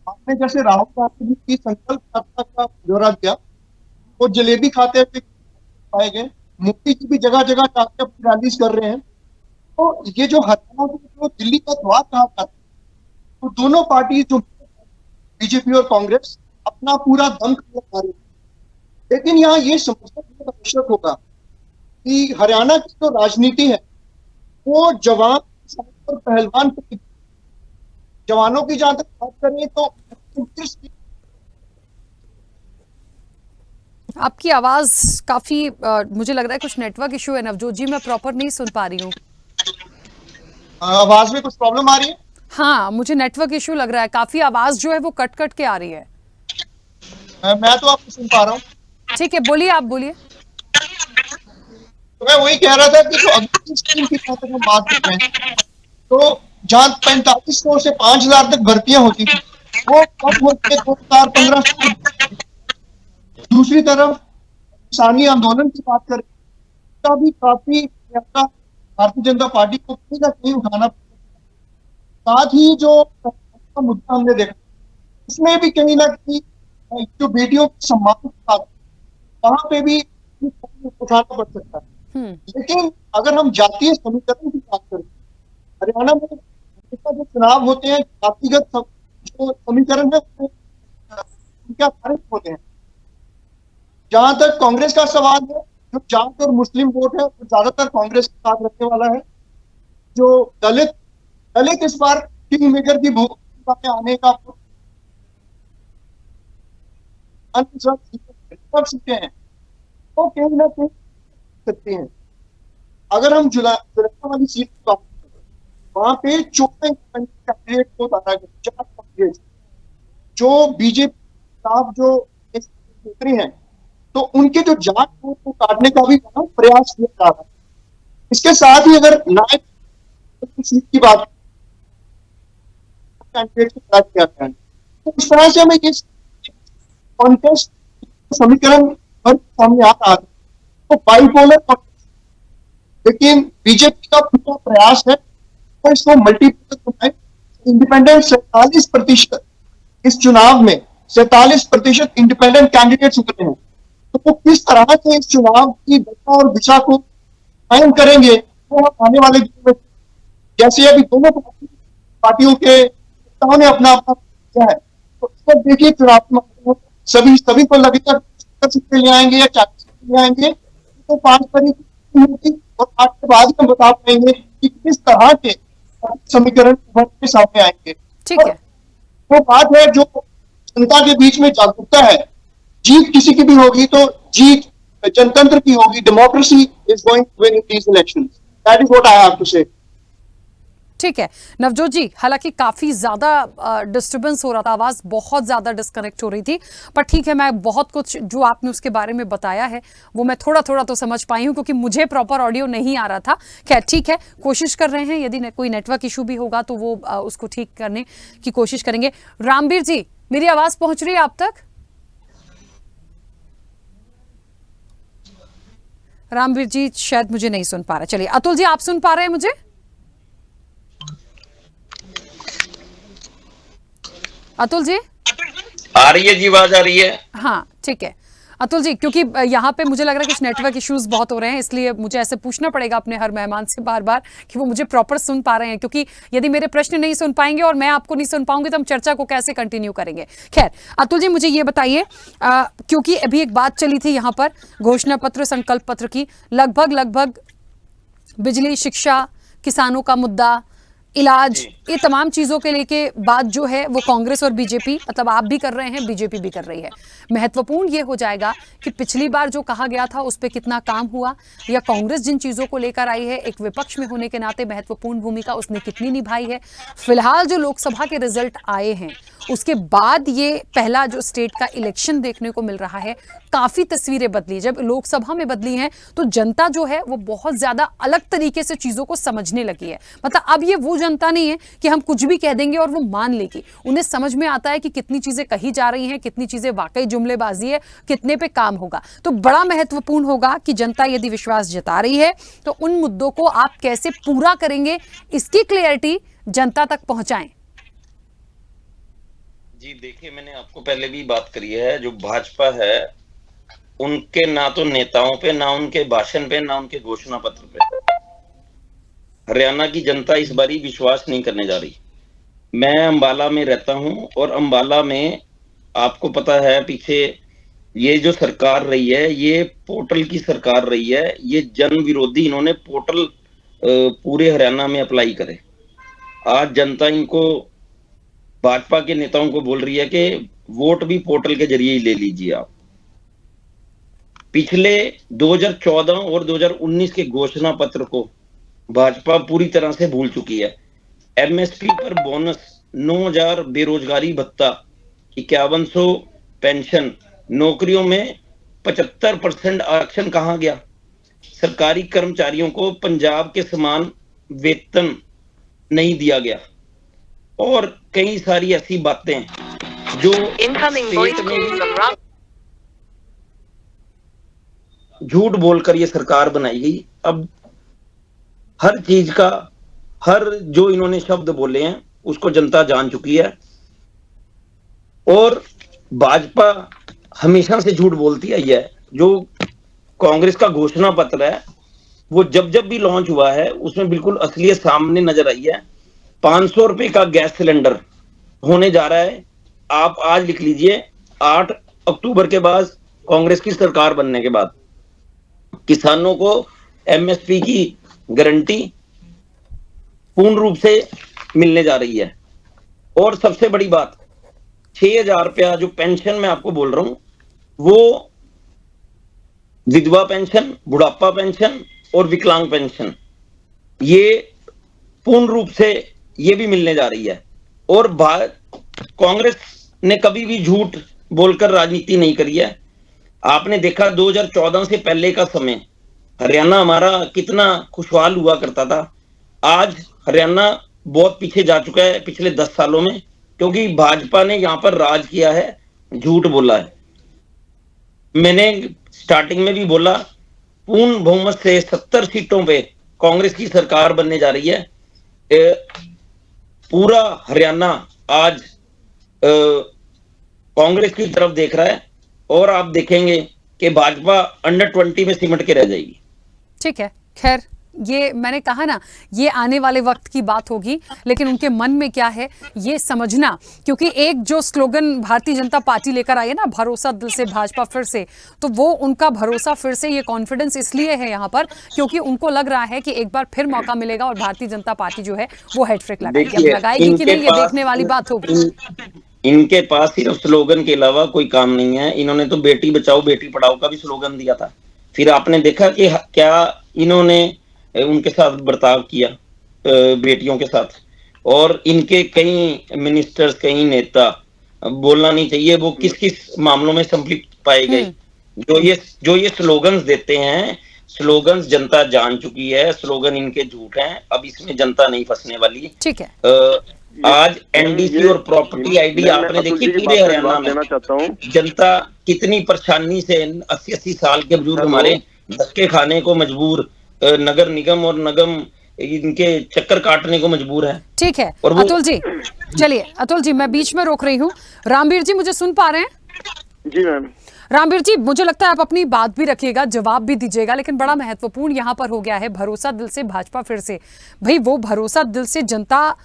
आपने जैसे राहुल गांधी की संकल्प यात्रा का ब्यौरा दिया, वो जलेबी खाते हुए पाए गए, मोदी जी भी जगह जगह जाकर अपनी रैलीज कर रहे हैं। तो ये जो हरियाणा जो दिल्ली का द्वार कहा जाता है, तो दोनों पार्टी जो बीजेपी और कांग्रेस अपना पूरा दम लगा रही है। लेकिन यहाँ ये समझना बहुत आवश्यक होगा कि हरियाणा की जो राजनीति है वो जवान और पहलवान, जवानों की जहां तक बात करें तो आपकी आवाज काफी मुझे लग रहा है कुछ नेटवर्क इशू है नवजोत जी, मैं प्रॉपर नहीं सुन पा रही हूँ। आवाज में कुछ प्रॉब्लम आ रही है? हाँ मुझे नेटवर्क इशू लग रहा है, काफी आवाज जो है वो कट कट के आ रही है। मैं तो आपको सुन पा रहा हूँ। ठीक है, बोलिए, आप बोलिए। तो मैं वही कह रहा था कि जो अगली स्कीम की हम बात कर रहे हैं, तो जहाँ 4500 से 5000 तक भर्तियां होती थी वो कम होकर 2015। दूसरी तरफ किसानी आंदोलन की बात करें का भी काफी भारतीय जनता पार्टी को कहीं ना कहीं उठाना पड़ेगा। साथ ही जो मुद्दा हमने देखा उसमें भी कहीं ना कहीं जो बेटियों के सम्मान के साथ वहां पे भी उठाना पड़ सकता है। लेकिन अगर हम जातीय समीकरण की बात करें, हरियाणा में जो चुनाव होते हैं जातिगत जो समीकरण है उनके आधारित होते हैं। जहां तक कांग्रेस का सवाल है, जो ज्यादातर मुस्लिम वोट है वो ज्यादातर कांग्रेस के साथ रखने वाला है। जो दलित इस बार किंग मेकर की भूमिका में आने का कर सकते हैं तो कहीं ना कहीं सकते हैं। अगर हम जुलाना वाली सीट की बात करें वहां पे 14 कैंडिडेट को उतारा गया, 4 कैंडिडेट जो बीजेपी साहब जो उतरी हैं तो उनके जो जात को काटने का भी प्रयास किया जा रहा है। इसके साथ ही अगर नायब सीट की बात कैंडिडेट को तय किया गया तो इस तरह से हमें ये कॉन्टेस्ट समीकरण पर सामने आ रहा है तो बाइपोलर, लेकिन बीजेपी का पूरा प्रयास है तो इसको मल्टीपल बनाए। इंडिपेंडेंट 47% इस चुनाव में 47% इंडिपेंडेंट कैंडिडेट्स उतरे हैं तो वो किस तरह से इस चुनाव की दिशा और दिशा को कायम करेंगे तो हम आने वाले दिनों में जैसे अभी दोनों पार्टियों के नेताओं ने अपना किया है तो इस पर देखिए चुनाव सभी को लगातार सीटें ले आएंगे या 40 सीटें ले आएंगे तो 5 तारीख होगी और 8 के बाद हम बता पाएंगे कि किस तरह के समीकरण के सामने आएंगे। ठीक है, वो बात है जो जनता के बीच में जागरूकता है। जीत किसी की भी होगी तो जीत जनतंत्र की होगी। Democracy is going to win in these elections. That is what I have to say. ठीक है नवजोत जी, हालांकि काफी ज्यादा डिस्टरबेंस हो रहा था, आवाज बहुत ज्यादा डिस्कनेक्ट हो रही थी, पर ठीक है, मैं बहुत कुछ जो आपने उसके बारे में बताया है वो मैं थोड़ा थोड़ा तो समझ पाई हूं क्योंकि मुझे प्रॉपर ऑडियो नहीं आ रहा था। खैर ठीक है, कोशिश कर रहे हैं, यदि कोई नेटवर्क इशू भी होगा तो वो उसको ठीक करने की कोशिश करेंगे। रामवीर जी, मेरी आवाज पहुंच रही है आप तक? रामवीर जी शायद मुझे नहीं सुन पा रहे। चलिए अतुल जी, आप सुन पा रहे हैं मुझे? अतुल जी आ रही है जी, आवाज आ रही है? हाँ ठीक है अतुल जी, क्योंकि यहाँ पे मुझे लग रहा है कुछ नेटवर्क इश्यूज बहुत हो रहे हैं, इसलिए मुझे ऐसे पूछना पड़ेगा अपने हर मेहमान से बार बार कि वो मुझे प्रॉपर सुन पा रहे हैं, क्योंकि यदि मेरे प्रश्न नहीं सुन पाएंगे और मैं आपको नहीं सुन पाऊंगी तो हम चर्चा को कैसे कंटिन्यू करेंगे। खैर अतुल जी, मुझे ये बताइए, क्योंकि अभी एक बात चली थी यहाँ पर घोषणा पत्र, संकल्प पत्र की, लगभग बिजली, शिक्षा, किसानों का मुद्दा, इलाज, ये तमाम चीजों के लेके बात जो है वो कांग्रेस और बीजेपी, मतलब आप भी कर रहे हैं, बीजेपी भी कर रही है। महत्वपूर्ण ये हो जाएगा कि पिछली बार जो कहा गया था उस पर कितना काम हुआ, या कांग्रेस जिन चीजों को लेकर आई है एक विपक्ष में होने के नाते महत्वपूर्ण भूमिका उसने कितनी निभाई है। फिलहाल जो लोकसभा के रिजल्ट आए हैं उसके बाद ये पहला जो स्टेट का इलेक्शन देखने को मिल रहा है, काफी तस्वीरें बदली। जब लोकसभा में बदली हैं तो जनता जो है वो बहुत ज्यादा अलग तरीके से चीजों को समझने लगी है। मतलब अब ये वो जनता नहीं है कि हम कुछ भी कह देंगे और वो मान लेगी, उन्हें समझ में आता है कि कितनी चीजें कही जा रही हैं, कितनी चीजें वाकई जुमलेबाजी है, कितने पे काम होगा। तो बड़ा महत्वपूर्ण होगा कि जनता यदि विश्वास जता रही है तो उन मुद्दों को आप कैसे पूरा करेंगे, इसकी क्लियरिटी जनता तक पहुंचाएं। जी देखिए, मैंने आपको पहले भी बात करी है, जो भाजपा है उनके ना तो नेताओं पे, ना उनके भाषण पे, ना उनके घोषणा पत्र पे हरियाणा की जनता इस बारी विश्वास नहीं करने जा रही। मैं अंबाला में रहता हूं और अंबाला में आपको पता है पीछे ये जो सरकार रही है ये पोर्टल की सरकार रही है, ये जन विरोधी इन्होंने पोर्टल पूरे हरियाणा में अप्लाई करे। आज जनता इनको, भाजपा के नेताओं को बोल रही है कि वोट भी पोर्टल के जरिए ही ले लीजिए आप। पिछले 2014 और 2019 के घोषणा पत्र को भाजपा पूरी तरह से भूल चुकी है। एमएसपी पर बोनस, 9,000 बेरोजगारी भत्ता, 5100 पेंशन, नौकरियों में 75% आरक्षण कहां गया? सरकारी कर्मचारियों को पंजाब के समान वेतन नहीं दिया गया और कई सारी ऐसी बातें जो झूठ बोलकर ये सरकार बनाई गई। अब हर चीज का, हर जो इन्होंने शब्द बोले हैं उसको जनता जान चुकी है। और भाजपा हमेशा से झूठ बोलती आई है। जो कांग्रेस का घोषणा पत्र है वो जब जब भी लॉन्च हुआ है उसमें बिल्कुल असलियत सामने नजर आई है। 500 रुपए का गैस सिलेंडर होने जा रहा है। आप आज लिख लीजिए, 8 अक्टूबर के बाद, कांग्रेस की सरकार बनने के बाद किसानों को एमएसपी की गारंटी पूर्ण रूप से मिलने जा रही है। और सबसे बड़ी बात, 6,000 रुपया जो पेंशन मैं आपको बोल रहा हूं, वो विधवा पेंशन, बुढ़ापा पेंशन और विकलांग पेंशन, ये पूर्ण रूप से ये भी मिलने जा रही है। और कांग्रेस ने कभी भी झूठ बोलकर राजनीति नहीं करी है। आपने देखा 2014 से पहले का समय हरियाणा हमारा कितना खुशहाल हुआ करता था। आज हरियाणा बहुत पीछे जा चुका है पिछले 10 सालों में, क्योंकि भाजपा ने यहां पर राज किया है, झूठ बोला है। मैंने स्टार्टिंग में भी बोला, पूर्ण बहुमत से 70 सीटों पे कांग्रेस की सरकार बनने जा रही है। पूरा हरियाणा आज कांग्रेस की तरफ देख रहा है और आप देखेंगे कि भाजपा अंडर 20 में सिमट के रह जाएगी। ठीक है, खैर ये मैंने कहा ना, ये आने वाले वक्त की बात होगी, लेकिन उनके मन में क्या है ये समझना, क्योंकि एक जो स्लोगन भारतीय जनता पार्टी लेकर आई है ना, भरोसा दिल से भाजपा फिर से, तो वो उनका भरोसा फिर से, ये कॉन्फिडेंस इसलिए है यहाँ पर क्योंकि उनको लग रहा है कि एक बार फिर मौका मिलेगा और भारतीय जनता पार्टी जो है वो हेडफ्रिक लगाएगी। लगाएगी कि नहीं, ये देखने वाली बात होगी। इनके पास सिर्फ स्लोगन के अलावा कोई काम नहीं है। इन्होंने तो बेटी बचाओ बेटी पढ़ाओ का भी स्लोगन दिया था। फिर आपने देखा कि क्या इन्होंने उनके साथ बर्ताव किया, बेटियों के साथ। और इनके कई मिनिस्टर्स, कई नेता, बोलना नहीं चाहिए वो किस किस मामलों में संलिप्त पाए गए। जो ये स्लोगन्स देते हैं, स्लोगन्स जनता जान चुकी है, स्लोगन इनके झूठ हैं। अब इसमें जनता नहीं फंसने वाली। ठीक है। आज एनडीसी और प्रॉपर्टी आईडी आपने देखी पूरे हरियाणा में, जनता कितनी परेशानी से 80-80 साल के बुजुर्ग हमारे धक्के खाने को मजबूर, नगर निगम और नगम इनके चक्कर काटने को मजबूर है। ठीक है अतुल जी, चलिए अतुल जी, मैं बीच में रोक रही हूँ। रामवीर जी मुझे सुन पा रहे हैं? जी मैम। रामवीर जी, मुझे लगता है आप अपनी बात भी रखिएगा, जवाब भी दीजिएगा, लेकिन बड़ा महत्वपूर्ण यहाँ पर हो गया है भरोसा दिल से भाजपा फिर से। भाई वो भरोसा दिल से जनता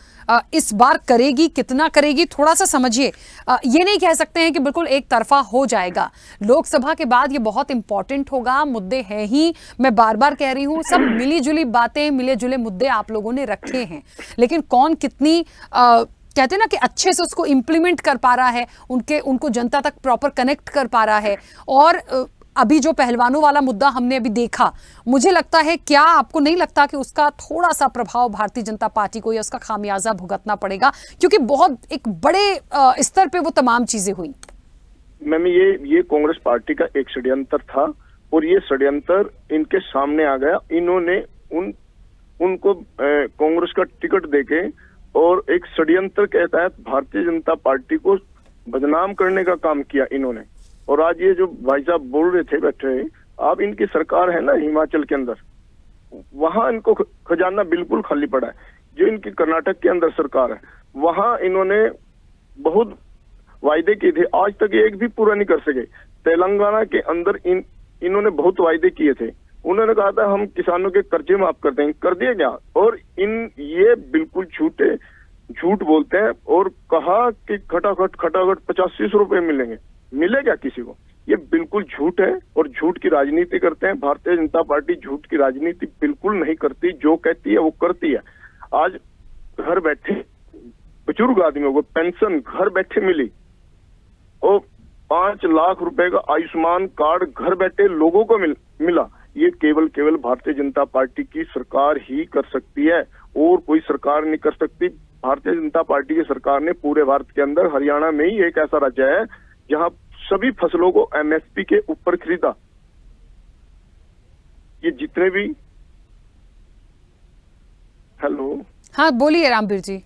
इस बार करेगी, कितना करेगी थोड़ा सा समझिए। ये नहीं कह सकते हैं कि बिल्कुल एक तरफा हो जाएगा। लोकसभा के बाद ये बहुत इंपॉर्टेंट होगा, मुद्दे हैं ही, मैं बार बार कह रही हूँ, सब मिली जुली बातें, मिले जुले मुद्दे आप लोगों ने रखे हैं, लेकिन कौन कितनी कहते हैं ना कि अच्छे से उसको इम्प्लीमेंट कर पा रहा है, उनको जनता तक प्रॉपर कनेक्ट कर पा रहा है। और अभी जो पहलवानों वाला मुद्दा हमने अभी देखा, मुझे लगता है, क्या आपको नहीं लगता कि उसका थोड़ा सा प्रभाव भारतीय जनता पार्टी को या उसका खामियाजा भुगतना पड़ेगा, क्योंकि बहुत एक बड़े स्तर पे वो तमाम चीजें हुई। मैम ये कांग्रेस पार्टी का एक षड्यंत्र था और ये षड्यंत्र इनके सामने आ गया। इन्होंने उनको कांग्रेस का टिकट देके और एक षड्यंत्र के तहत भारतीय जनता पार्टी को बदनाम करने का काम किया इन्होंने। और आज ये जो भाई साहब बोल रहे थे बैठे, आप इनकी सरकार है ना हिमाचल के अंदर, वहां इनको खजाना बिल्कुल खाली पड़ा है। जो इनकी कर्नाटक के अंदर सरकार है, वहां इन्होंने बहुत वायदे किए थे, आज तक एक भी पूरा नहीं कर सके। तेलंगाना के अंदर इन्होंने बहुत वायदे किए थे। उन्होंने कहा था हम किसानों के कर्जे माफ कर देंगे, कर दिए क्या? और ये बिल्कुल झूठ बोलते हैं और कहा कि खटाखट 85 रुपए मिलेंगे। मिले क्या किसी को? ये बिल्कुल झूठ है और झूठ की राजनीति करते हैं। भारतीय जनता पार्टी झूठ की राजनीति बिल्कुल नहीं करती, जो कहती है वो करती है। आज घर बैठे बुजुर्ग आदमियों को पेंशन घर बैठे मिली और 5 लाख रुपए का आयुष्मान कार्ड घर बैठे लोगों को मिला। ये केवल भारतीय जनता पार्टी की सरकार ही कर सकती है और कोई सरकार नहीं कर सकती। भारतीय जनता पार्टी की सरकार ने पूरे भारत के अंदर हरियाणा में ही एक ऐसा राज्य है जहां सभी फसलों को एमएसपी के ऊपर खरीदा। ये जितने भी हेलो हाँ बोलिए रामवीर जी।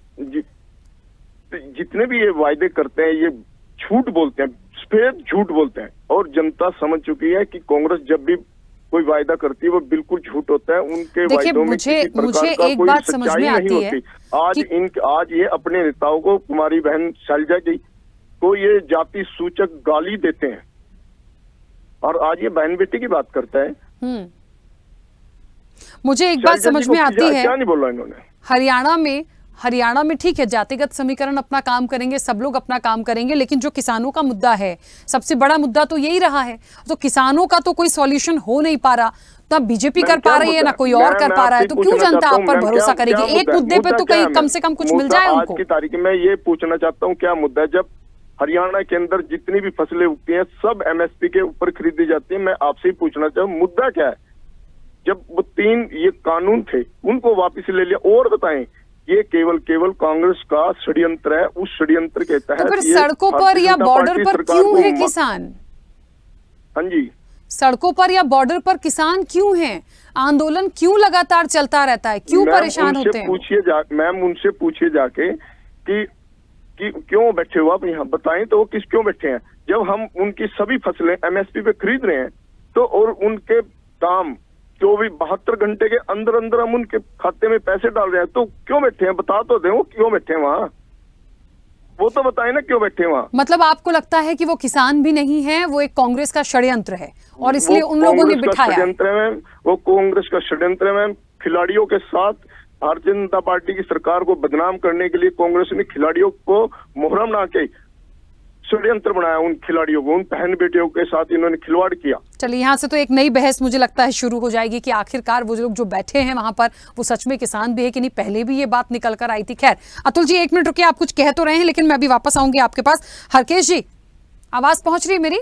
जितने भी ये वायदे करते हैं ये झूठ बोलते हैं, सफेद झूठ बोलते हैं। और जनता समझ चुकी है कि कांग्रेस जब भी कोई वायदा करती है वो बिल्कुल झूठ होता है। उनके देखिए, वायदों में मुझे किसी प्रकार का एक कोई बात समझ सच्चाई में नहीं आती है होती। आज ये अपने नेताओं को, कुमारी बहन शैलजा जी को ये जाति सूचक गाली देते हैं और आज ये बहन बेटी की बात करता है। मुझे एक बात समझ में आती है, क्या नहीं बोला इन्होंने। हरियाणा में ठीक है, जातिगत समीकरण अपना काम करेंगे, सब लोग अपना काम करेंगे, लेकिन जो किसानों का मुद्दा है, सबसे बड़ा मुद्दा तो यही रहा है। तो किसानों का तो कोई सॉल्यूशन हो नहीं पा रहा, ना बीजेपी कर पा रही है, ना कोई और कर पा रहा है, तो क्यों जनता आप पर भरोसा करेगी? एक मुद्दे पे तो कहीं कम से कम कुछ मिल जाए उनको। आज की तारीख में ये पूछना चाहता हूँ, क्या मुद्दा है? जब हरियाणा के अंदर जितनी भी फसलें उगती हैं सब एमएसपी के ऊपर खरीदी जाती है, मैं आपसे ही पूछना चाहूँ मुद्दा क्या है? जब वो 3 ये कानून थे उनको वापस ले लिया, और बताएं ये केवल कांग्रेस का षड्यंत्र है। उस षड्यंत्र के तहत तो फिर सड़कों पर या बॉर्डर पर क्यों है किसान? हाँ जी, सड़कों पर या बॉर्डर पर किसान क्यों हैं? आंदोलन क्यों लगातार चलता रहता है? क्यों परेशान होते हैं? मैम उनसे पूछिए जाके कि क्यों बैठे हो आप यहाँ, बताएं तो वो क्यों बैठे हैं? जब हम उनकी सभी फसलें एमएसपी पे खरीद रहे हैं तो, और उनके दाम 72 घंटे के अंदर अंदर हम उनके खाते में पैसे डाल रहे हैं, तो क्यों बैठे हैं? बता तो दे वो क्यों बैठे हैं वहाँ, वो तो बताए ना क्यों बैठे हैं वहाँ। मतलब आपको लगता है कि वो किसान भी नहीं है, वो एक कांग्रेस का षड्यंत्र है और इसलिए उन लोगों ने बिठाया है। वो कांग्रेस का षड्यंत्र है। खिलाड़ियों के साथ भारतीय जनता पार्टी की सरकार को बदनाम करने के लिए कांग्रेस ने खिलाड़ियों को मुहर्रम ना के षड्यंत्र बनाया। उन खिलाड़ियों को, उन बहन बेटियों के साथ इन्होंने खिलवाड़ किया। चलिए, यहाँ से तो एक नई बहस मुझे लगता है शुरू हो जाएगी कि आखिरकार वो लोग जो बैठे हैं वहां पर वो सच में किसान भी है कि नहीं। पहले भी ये बात निकल कर आई थी। खैर, अतुल जी 1 मिनट रुकिए, आप कुछ कह तो रहे हैं लेकिन मैं अभी वापस आऊंगी आपके पास। हरकेश जी, आवाज पहुंच रही है मेरी?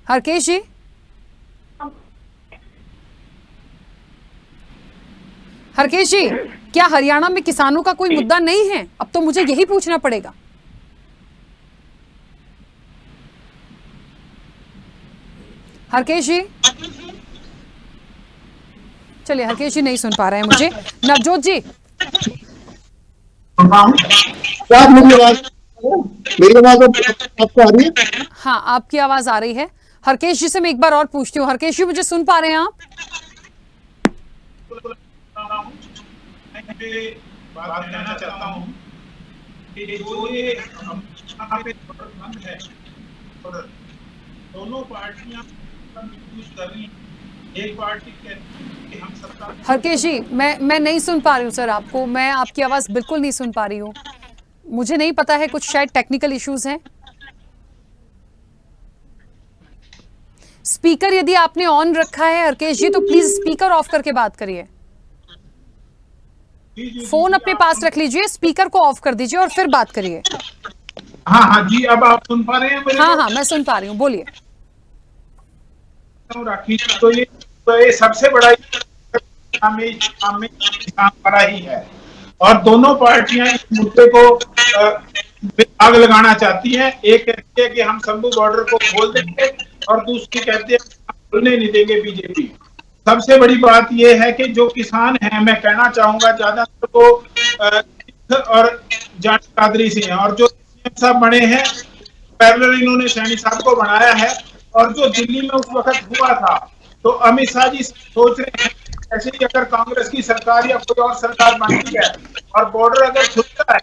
हरकेश जी, हरकेश जी, क्या हरियाणा में किसानों का कोई मुद्दा नहीं है? अब तो मुझे यही पूछना पड़ेगा। हरकेश जी, चलिए, हरकेश जी नहीं सुन पा रहे हैं मुझे। नवजोत जी, क्या मेरी आवाज आपको आ रही है? हाँ, आपकी आवाज आ रही है। हरकेश जी से मैं एक बार और पूछती हूँ। हरकेश जी, मुझे सुन पा रहे हैं आप? बात कहना चाहता हूँ कि जो ये है और दोनों पार्टियां कर रही हैं, एक पार्टी कहती है कि हम सरकार। हरकेश जी, मैं नहीं सुन पा रही हूँ सर आपको, मैं आपकी आवाज बिल्कुल नहीं सुन पा रही हूँ। मुझे नहीं पता है, कुछ शायद टेक्निकल इश्यूज हैं। स्पीकर यदि आपने ऑन रखा है हरकेश जी तो प्लीज स्पीकर ऑफ करके बात करिए। फोन अपने पास रख लीजिए, स्पीकर को ऑफ कर दीजिए और फिर बात करिए। हाँ जी, अब आप सुन पा रहे हैं मेरे? हाँ, मैं सुन पा रही हूँ, बोलिए। तो ये सबसे बड़ा बड़ा ही है और दोनों पार्टियां इस मुद्दे को आग लगाना चाहती हैं। एक कहती है कि हम शंभू बॉर्डर को खोल देंगे और दूसरी कहती है खोलने नहीं देंगे बीजेपी। सबसे बड़ी बात यह है कि जो किसान हैं, मैं कहना चाहूंगा ज्यादातर तो और जाट कादरी से हैं, और जो साहब बने हैं पैरेलल इन्होंने सैनी साहब को बनाया है। और जो दिल्ली में उस वक्त हुआ था तो अमित शाह जी सोच रहे हैं ऐसे ही अगर कांग्रेस की सरकार या कोई और सरकार बनती है और बॉर्डर अगर खुलता है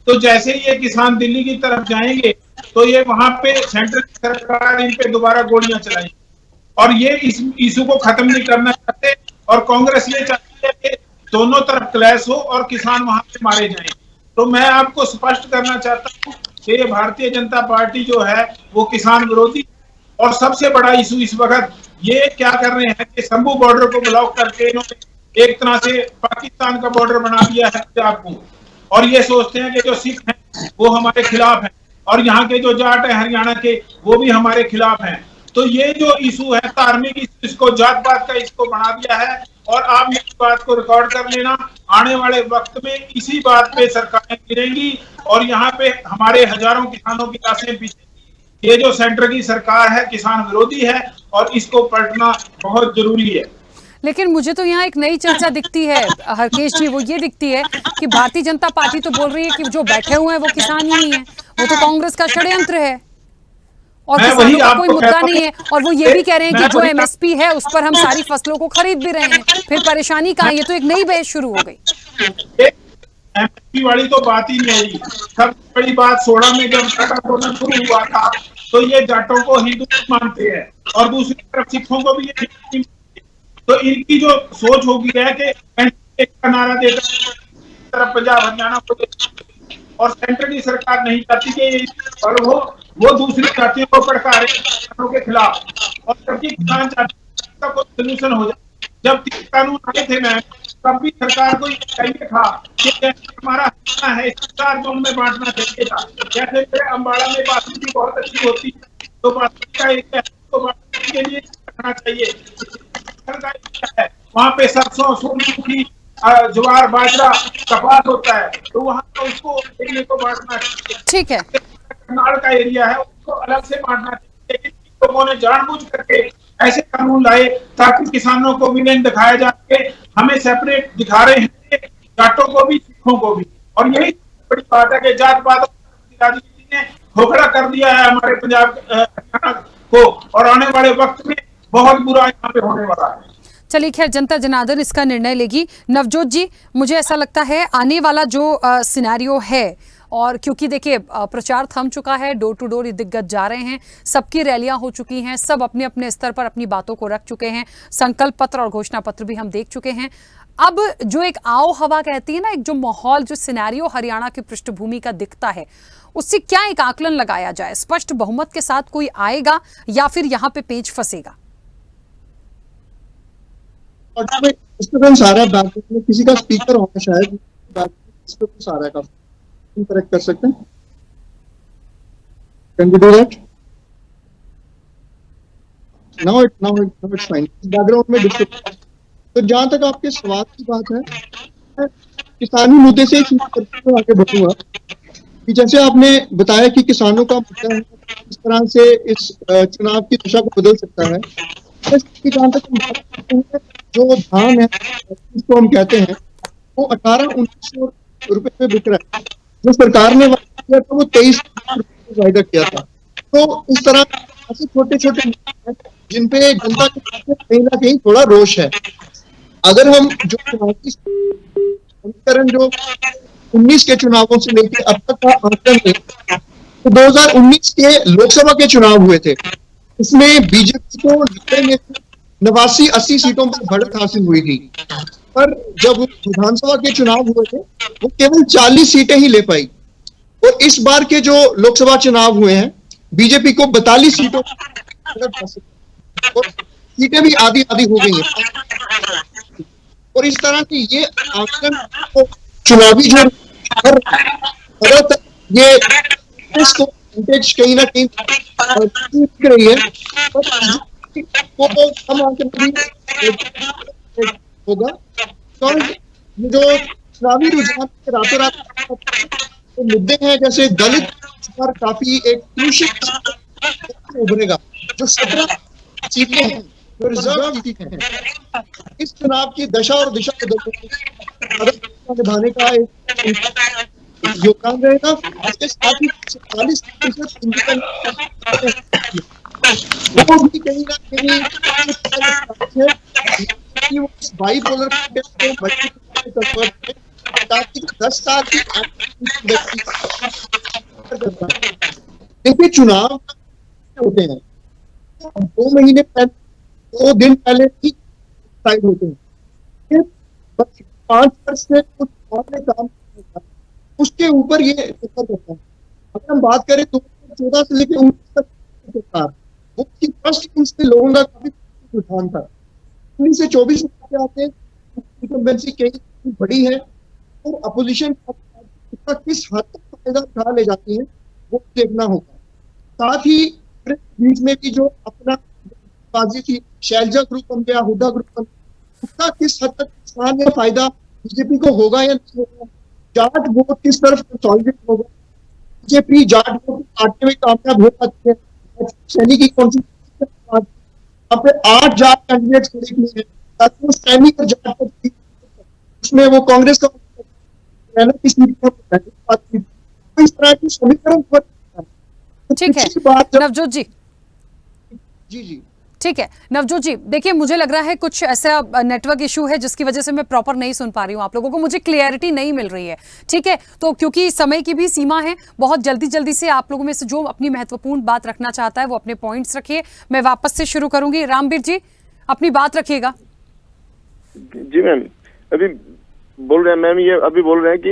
तो जैसे ही ये किसान दिल्ली की तरफ जाएंगे तो ये वहां पे सेंट्रल सरकार इन पे दोबारा गोलियां चलाएगी और ये इस इशू को खत्म नहीं करना चाहते। और कांग्रेस ये चाहती है कि दोनों तरफ क्लैश हो और किसान वहां पे मारे जाएं। तो मैं आपको स्पष्ट करना चाहता हूँ कि भारतीय जनता पार्टी जो है वो किसान विरोधी, और सबसे बड़ा इशू इस वक्त ये क्या कर रहे हैं कि शंभू बॉर्डर को ब्लॉक करके इन्होंने एक तरह से पाकिस्तान का बॉर्डर बना दिया है पंजाब को, और ये सोचते हैं कि जो सिख हैं वो हमारे खिलाफ हैं और यहाँ के जो जाट है हरियाणा के वो भी हमारे खिलाफ हैं। तो ये जो इशू है धार्मिक, इसको जात पात का इसको बना दिया है। और आप इस बात को रिकॉर्ड कर लेना, आने वाले वक्त में इसी बात पे सरकारें गिरेंगी और यहाँ पे हमारे हजारों किसानों की आसें पीछे। ये जो सेंटर की सरकार है किसान विरोधी है और इसको पलटना बहुत जरूरी है। लेकिन मुझे तो यहाँ एक नई चर्चा दिखती है हरकेश जी, वो ये दिखती है कि भारतीय जनता पार्टी तो बोल रही है कि जो बैठे हुए हैं वो किसान ही नहीं है, वो तो कांग्रेस का षड्यंत्र है। और मैं किसानों वही का कोई आपको मुद्दा कहता नहीं है, और वो ये भी कह रहे हैं कि मैं जो वही एमएसपी है उस पर हम सारी फसलों को खरीद भी रहे हैं, फिर परेशानी कहाँ? ये तो एक नई बहस शुरू हो गई। एमएसपी वाली तो बात ही नहीं आई। सबसे बड़ी बात, सोडा में जब जाट आंदोलन शुरू हुआ था तो ये जाटों को हिंदू मानते हैं और दूसरी तरफ सिखों को भी ये हिंदू मानते हैं। तो इनकी जो सोच होगी है कि एक का नारा देकर तरफ पंजाब हरियाणा को और सेंटर की सरकार नहीं चाहती कि और वो दूसरी जातियों को भड़का रहे किसानों के खिलाफ, और जबकि किसान चाहते का कोई सोल्यूशन हो जाए। जब 3 कानून आए थे मैं, तब भी सरकार को ये चाहिए था कि हमारा हरियाणा है 4 जोन में बांटना चाहिए था। जैसे मेरे अम्बाड़ा में बासमती बहुत अच्छी होती है, तो बासमती का एरिया को बांटने के लिए रखना चाहिए। वहाँ पे सरसों, सूरजमुखी, ज्वार, बाजरा, कपास होता है, तो वहाँ पर उसको एरिया को बांटना चाहिए। ठीक है, करनाल का एरिया है उसको अलग से बांटना चाहिए। लेकिन लोगों ने जानबूझ करके ऐसे कानून लाए ताकि किसानों को विलेन दिखाया जाए, हमें सेपरेट दिखा रहे हैं, जाटों को भी सिखों को भी। और यही बड़ी बात है कि जात पात राजनीति ने खोखला कर दिया है हमारे पंजाब हरियाणा को, और आने वाले वक्त में बहुत बुरा यहाँ पे होने वाला है। चलिए खैर, जनता जनार्दन इसका निर्णय लेगी। नवजोत जी, मुझे ऐसा लगता है आने वाला जो सिनेरियो है, और क्योंकि देखिए प्रचार थम चुका है, डोर टू डोर दिग्गज जा रहे हैं, सबकी रैलियां हो चुकी हैं, सब अपने अपने स्तर पर अपनी बातों को रख चुके हैं, संकल्प पत्र और घोषणा पत्र भी हम देख चुके हैं। अब जो एक आओ हवा कहती है ना, एक जो माहौल, जो सिनेरियो हरियाणा की पृष्ठभूमि का दिखता है, उससे क्या एक आकलन लगाया जाए? स्पष्ट बहुमत के साथ कोई आएगा या फिर यहाँ पे पेंच फंसेगा? डिस्टर्बेंस आ रहा है बैकग्राउंड में, किसी का स्पीकर होगा शायद, डिस्टर्बेंस आ रहा है काफी। करेक्ट कर सकते हैं? Can we do that? Now it's fine. Background में डिस्टर्बेंस। तो जहां तक आपके सवाल की बात है, किसानी मुद्दे से आगे बढ़ूंगा कि जैसे आपने बताया कि किसानों का मुद्दा है, इस तरह से इस चुनाव की दिशा को बदल सकता है। जहां तक जो धान है जिसको हम कहते हैं, वो 18-19 रुपए में बिक रहा है। जो सरकार ने वायदा किया था वो 23 रुपए वायदा किया था। तो इस तरह ऐसे छोटे छोटे जिन पे जनता के कहीं ना कहीं थोड़ा रोष है। अगर हम जो चुनावी समीकरण जो 19 के चुनावों से लेकर अब तक का आंकलन है, तो 2019 के लोकसभा के चुनाव हुए थे, इसमें बीजेपी को 89-80 सीटों पर बढ़त हासिल हुई थी। पर जब विधानसभा के चुनाव हुए थे वो केवल 40 सीटें ही ले पाई। और इस बार के जो लोकसभा चुनाव हुए हैं, बीजेपी को 42 सीटों और सीटें भी आधी आधी हो गई हैं। और इस तरह की ये आंकलन तो चुनावी जो ये इसको कहीं ना कहीं दिख रही है, तो हम आंकलन होगा। तो ये जो चुनावी रुझान रातों रात तो मुद्दे हैं, जैसे दलित पर काफी एक क्रूशियल उभरेगा। जो 17 सीटें हैं जो रिजर्व सीटें हैं, इस चुनाव की दशा और दिशा को निभाने का एक योगदान रहेगा। इसके साथ ही 40% वो भी कहीं ना कहीं कि वो बाइपोलर ताकि 10 साल की देखिए चुनाव होते हैं 2 महीने पहले, 2 दिन पहले ही साइड होते हैं। 5 वर्ष से कुछ और में काम उसके ऊपर ये ऊपर करता है। अगर हम बात करें 2014 से लेकर 19 तक सरकार, वो फर्स्ट इंच से लोगों का काफी रुझान था। 19 से 24 आते हैं, इनकम्बेंसी कहीं बड़ी है और अपोजिशन किस हद तक फायदा उठा ले जाती है वो देखना होगा। साथ ही बीच में भी जो अपना बाजी थी, शैलजा ग्रुप बन गया, हुडा ग्रुप बन गया, उसका किस हद तक किसान में फायदा बीजेपी को होगा या नहीं होगा। जाट वोट किस तरफ कंसोलिडेट होगा, बीजेपी जाट वोट काटने में कामयाब हो पाती है। सैनी की कॉन्स्टिट्यूशन यहाँ पे 8 जाट कैंडिडेट खड़े किए हैं ताकि वो सैनी और जाट पर उसमें वो कांग्रेस का की सीट पर इस तरह की समीकरण तो ठीक है इसी बात नवजोत जी, जी जी ठीक है नवजोत जी, देखिए मुझे लग रहा है कुछ ऐसा नेटवर्क इशू है जिसकी वजह से मैं प्रॉपर नहीं सुन पा रही हूँ आप लोगों को, मुझे क्लियरिटी नहीं मिल रही है। ठीक है, तो क्योंकि समय की भी सीमा है, बहुत जल्दी जल्दी से आप लोगों में से जो अपनी महत्वपूर्ण बात रखना चाहता है वो अपने पॉइंट्स रखिए। मैं वापस से शुरू करूंगी। रामवीर जी अपनी बात रखिएगा। जी मैम, अभी बोल रहे हैं मैम, ये अभी बोल रहे हैं कि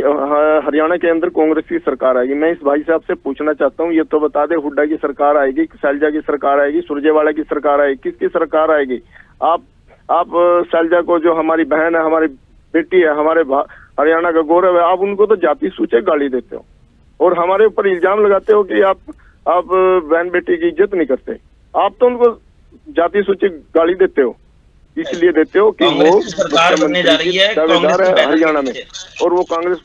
हरियाणा के अंदर कांग्रेस की सरकार आएगी। मैं इस भाई साहब से पूछना चाहता हूँ, ये तो बता दे, हुड्डा की सरकार आएगी, शैलजा की सरकार आएगी, सुरजेवाला की सरकार आएगी, किसकी सरकार आएगी? आप शैलजा को, जो हमारी बहन है, हमारी बेटी है, हमारे हरियाणा का गौरव है, आप उनको तो जाति सूचक गाली देते हो और हमारे ऊपर इल्जाम लगाते हो कि आप बहन बेटी की इज्जत नहीं करते। आप तो उनको जाति सूचक गाली देते हो, इसलिए देते हो कि वो सरकार बनने जा रही है दावेदार है हरियाणा में, और वो कांग्रेस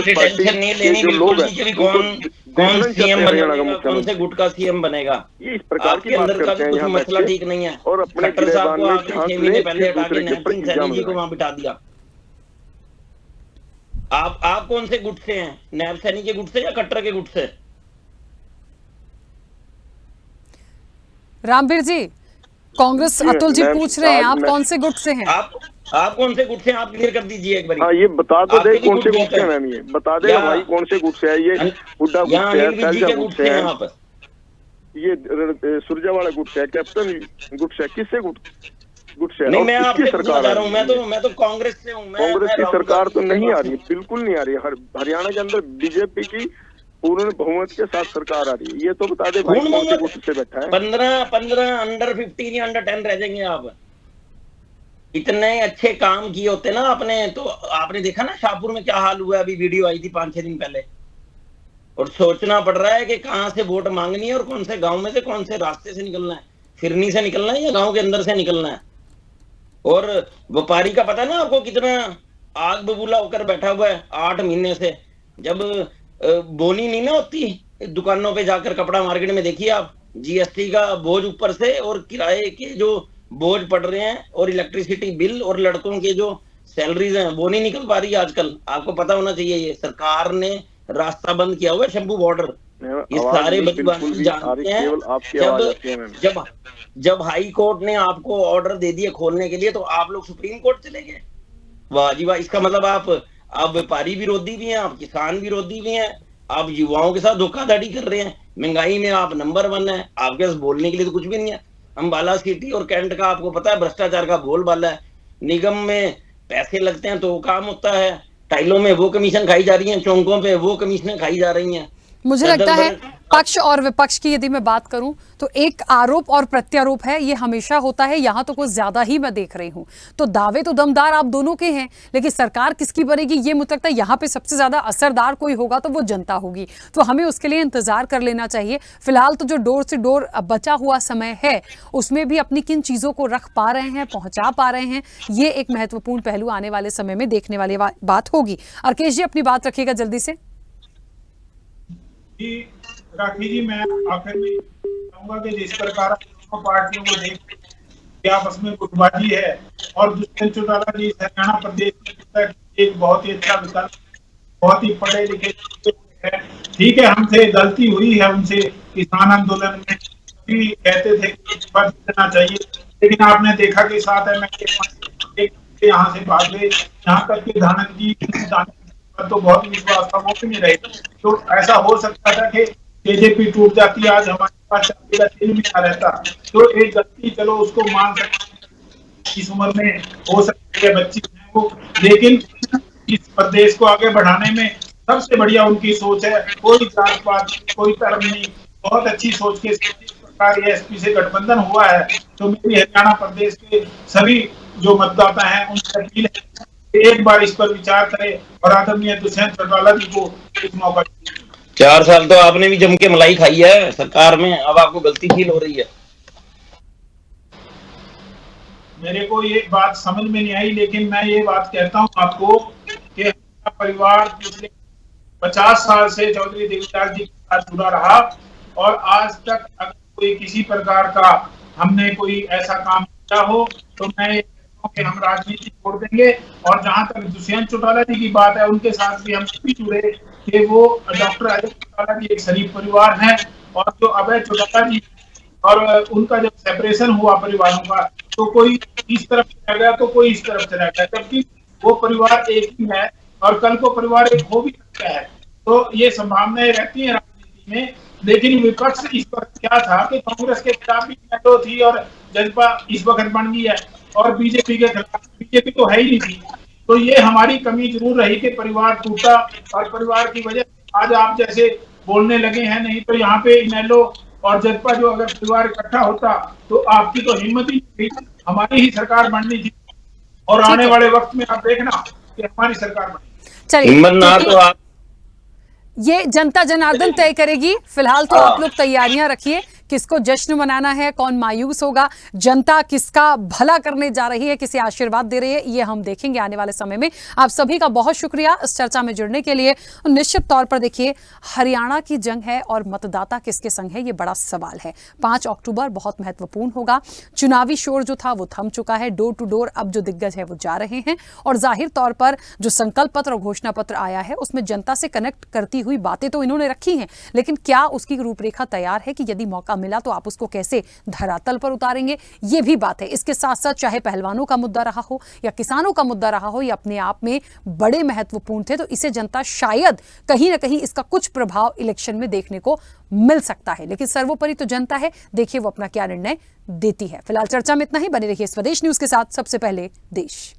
टेंशन नहीं लेनी जो लोग हैं, कौन सीएम बनेगा, कौन से गुट का सीएम बनेगा, ये इस प्रकार की बात करते हैं यहाँ मसला ठीक नहीं है। और अपने साहब को आपने 6 महीने पहले हटा के नैपकिन सैनी जी को वहां बिठा दिया। आप कौन से गुट से हैं? नैब सैनी के गुट से या खट्टर के गुट से? रामवीर जी, कांग्रेस अतुल जी पूछ रहे हैं आप कौन से गुट से हैं? आप कौन से गुट से हैं? आप क्लियर कर दीजिए एक बार। हाँ, ये बता तो दे कौन से गुट से हैं मैम, ये बता दे भाई कौन से गुट से है। ये हुड्डा गुट से है, शैलजा गुट से है, ये सुरजेवाला गुट से है, कैप्टन गुट से है, किससे गुट से है? नहीं, मैं आपसे पूछना चाह रहा हूँ, मैं तो कांग्रेस से हूँ। कांग्रेस की सरकार तो नहीं आ रही, बिल्कुल नहीं आ रही। हरियाणा के अंदर बीजेपी की पूर्ण बहुमत के साथ सरकार आ रही है, ये तो बता दे भाई कौन से गुट से बैठा है। 15 अंडर 15 या अंडर 10 रह जाएंगे आप। इतने अच्छे काम किए होते ना आपने, तो आपने देखा ना शाहपुर में क्या हाल हुआ, अभी वीडियो आई थी 5-6 दिन पहले। और सोचना पड़ रहा है कि कहां से वोट मांगनी है और कौन से गांव में से, कौन से रास्ते से निकलना है, फिरनी से निकलना है या गांव के अंदर से निकलना है। और व्यापारी का पता है ना आपको कितना आग बबूला होकर बैठा हुआ है 8 महीने से। जब बोनी नहीं ना होती दुकानों पे जाकर, कपड़ा मार्केट में देखिए आप, जीएसटी का बोझ ऊपर से और किराए के जो बोझ पड़ रहे हैं और इलेक्ट्रिसिटी बिल और लड़कों के जो सैलरीज हैं वो नहीं निकल पा रही है आजकल। आपको पता होना चाहिए, ये सरकार ने रास्ता बंद किया हुआ है शंभू बॉर्डर। ये सारे बच्चे जानते हैं। जब हाई कोर्ट ने आपको ऑर्डर दे दिए खोलने के लिए, तो आप लोग सुप्रीम कोर्ट चले गए। वाह जी वाह, इसका मतलब आप व्यापारी विरोधी भी हैं, आप किसान विरोधी भी हैं, आप युवाओं के साथ धोखाधड़ी कर रहे हैं। महंगाई में आप नंबर 1 है, आपके पास बोलने के लिए तो कुछ भी नहीं है। अंबाला सिटी और कैंट का आपको पता है भ्रष्टाचार का बोलबाला है। निगम में पैसे लगते हैं तो काम होता है, टाइलों में वो कमीशन खाई जा रही है, चौकों पे वो कमीशनें खाई जा रही हैं। मुझे लगता है पक्ष और विपक्ष की यदि मैं बात करूं तो एक आरोप और प्रत्यारोप है, ये हमेशा होता है। यहां तो कुछ ज्यादा ही मैं देख रही हूं। तो दावे तो दमदार आप दोनों के हैं, लेकिन सरकार किसकी बनेगी ये मुझे लगता है यहां पे सबसे ज्यादा असरदार कोई होगा तो वो जनता होगी। तो हमें उसके लिए इंतजार कर लेना चाहिए। फिलहाल तो जो डोर से डोर बचा हुआ समय है उसमें भी अपनी किन चीजों को रख पा रहे हैं, पहुंचा पा रहे हैं, ये एक महत्वपूर्ण पहलू आने वाले समय में देखने वाली बात होगी। अर्केश जी अपनी बात रखिएगा जल्दी से। राखी जी, मैं आखिर में कहूंगा कि जिस प्रकार पार्टियों को देख के आपस में गुटबाजी है, और दुष्यंत चौटाला जी हरियाणा प्रदेश में एक बहुत ही अच्छा विकल्प, बहुत ही पढ़े लिखे है। ठीक है, हमसे गलती हुई है, उनसे किसान आंदोलन में भी कहते थे कि देना चाहिए, लेकिन आपने देखा कि 7 MLA यहाँ से भाग गए, यहाँ तक कि धानक जी तो बहुत विश्वास था, वो भी नहीं रहे। तो ऐसा हो सकता था कि बीजेपी टूट जाती, आज हमारे पास तेल में आ रहता। तो एक गलती चलो उसको मान सकते, इस उम्र में हो सकती है बच्ची वो, लेकिन इस प्रदेश को आगे बढ़ाने में सबसे बढ़िया उनकी सोच है। कोई जात पात, कोई धर्म नहीं, बहुत अच्छी सोच के सरकार एसपी से गठबंधन हुआ है। तो मेरी हरियाणा प्रदेश के सभी जो मतदाता हैं उनसे अपील है एक बार इस पर विचार करें और आदरणीय दुष्यंत चौटाला जी को एक मौका दीजिए। 4 साल तो आपने भी जम के मलाई खाई है सरकार में, अब आपको गलती फील हो रही है। मेरे को ये बात समझ में नहीं आई, लेकिन मैं ये बात कहता हूँ आपको कि हमारा परिवार पिछले 50 साल से चौधरी देवीलाल जी के साथ जुड़ा रहा, और आज तक अगर कोई किसी प्रकार का हमने कोई ऐसा काम किया हो तो मैं कि हम राजनीति छोड़ देंगे। और जहां तक दुष्यंत चौटाला जी की बात है, उनके साथ भी हम भी जुड़े कि वो डॉक्टर अजय चौटाला जी एक शरीफ परिवार हैं, और जो अभय चौटाला जी और उनका जब सेपरेशन हुआ परिवारों का, तो कोई इस तरफ चला गया तो कोई इस तरफ चला गया, जबकि वो परिवार एक ही है और कल को परिवार एक हो भी सकता है। तो ये संभावनाएं रहती है राजनीति में। लेकिन विपक्ष इस वक्त क्या था कि कांग्रेस के खिलाफ भी तो थी और जजपा इस वक्त बन गई है, और बीजेपी के खिलाफ बीजेपी तो है ही नहीं थी। तो ये हमारी कमी जरूर रही कि परिवार टूटा, और परिवार की वजह से आज आप जैसे बोलने लगे हैं। नहीं तो यहाँ पे इनेलो और जजपा जो अगर परिवार इकट्ठा होता तो आपकी तो हिम्मत ही नहीं थी। हमारी ही सरकार बननी थी, और आने वाले वक्त में आप देखना कि हमारी सरकार बनेगी। चलिए, ये जनता जनार्दन तय करेगी। फिलहाल तो आप लोग तैयारियां रखिए, किसको जश्न मनाना है, कौन मायूस होगा, जनता किसका भला करने जा रही है, किसे आशीर्वाद दे रही है, ये हम देखेंगे आने वाले समय में। आप सभी का बहुत शुक्रिया इस चर्चा में जुड़ने के लिए। निश्चित तौर पर देखिए, हरियाणा की जंग है और मतदाता किसके संग है, ये बड़ा सवाल है। 5 अक्टूबर बहुत महत्वपूर्ण होगा। चुनावी शोर जो था वो थम चुका है, डोर टू डोर अब जो दिग्गज है वो जा रहे हैं, और जाहिर तौर पर जो संकल्प पत्र और घोषणा पत्र आया है उसमें जनता से कनेक्ट करती हुई बातें तो इन्होंने रखी हैं, लेकिन क्या उसकी रूपरेखा तैयार है कि यदि मौका मिला तो आप उसको कैसे धरातल पर उतारेंगे, ये भी बात है। इसके साथ साथ चाहे पहलवानों का मुद्दा रहा हो या किसानों का मुद्दा रहा हो, ये अपने आप में बड़े महत्वपूर्ण थे, तो इसे जनता शायद कहीं ना कहीं इसका कुछ प्रभाव इलेक्शन में देखने को मिल सकता है। लेकिन सर्वोपरि तो जनता है, देखिए वो अपना क्या निर्णय देती है। फिलहाल चर्चा में इतना ही। बने रहिए स्वदेश न्यूज के साथ, सबसे पहले देश।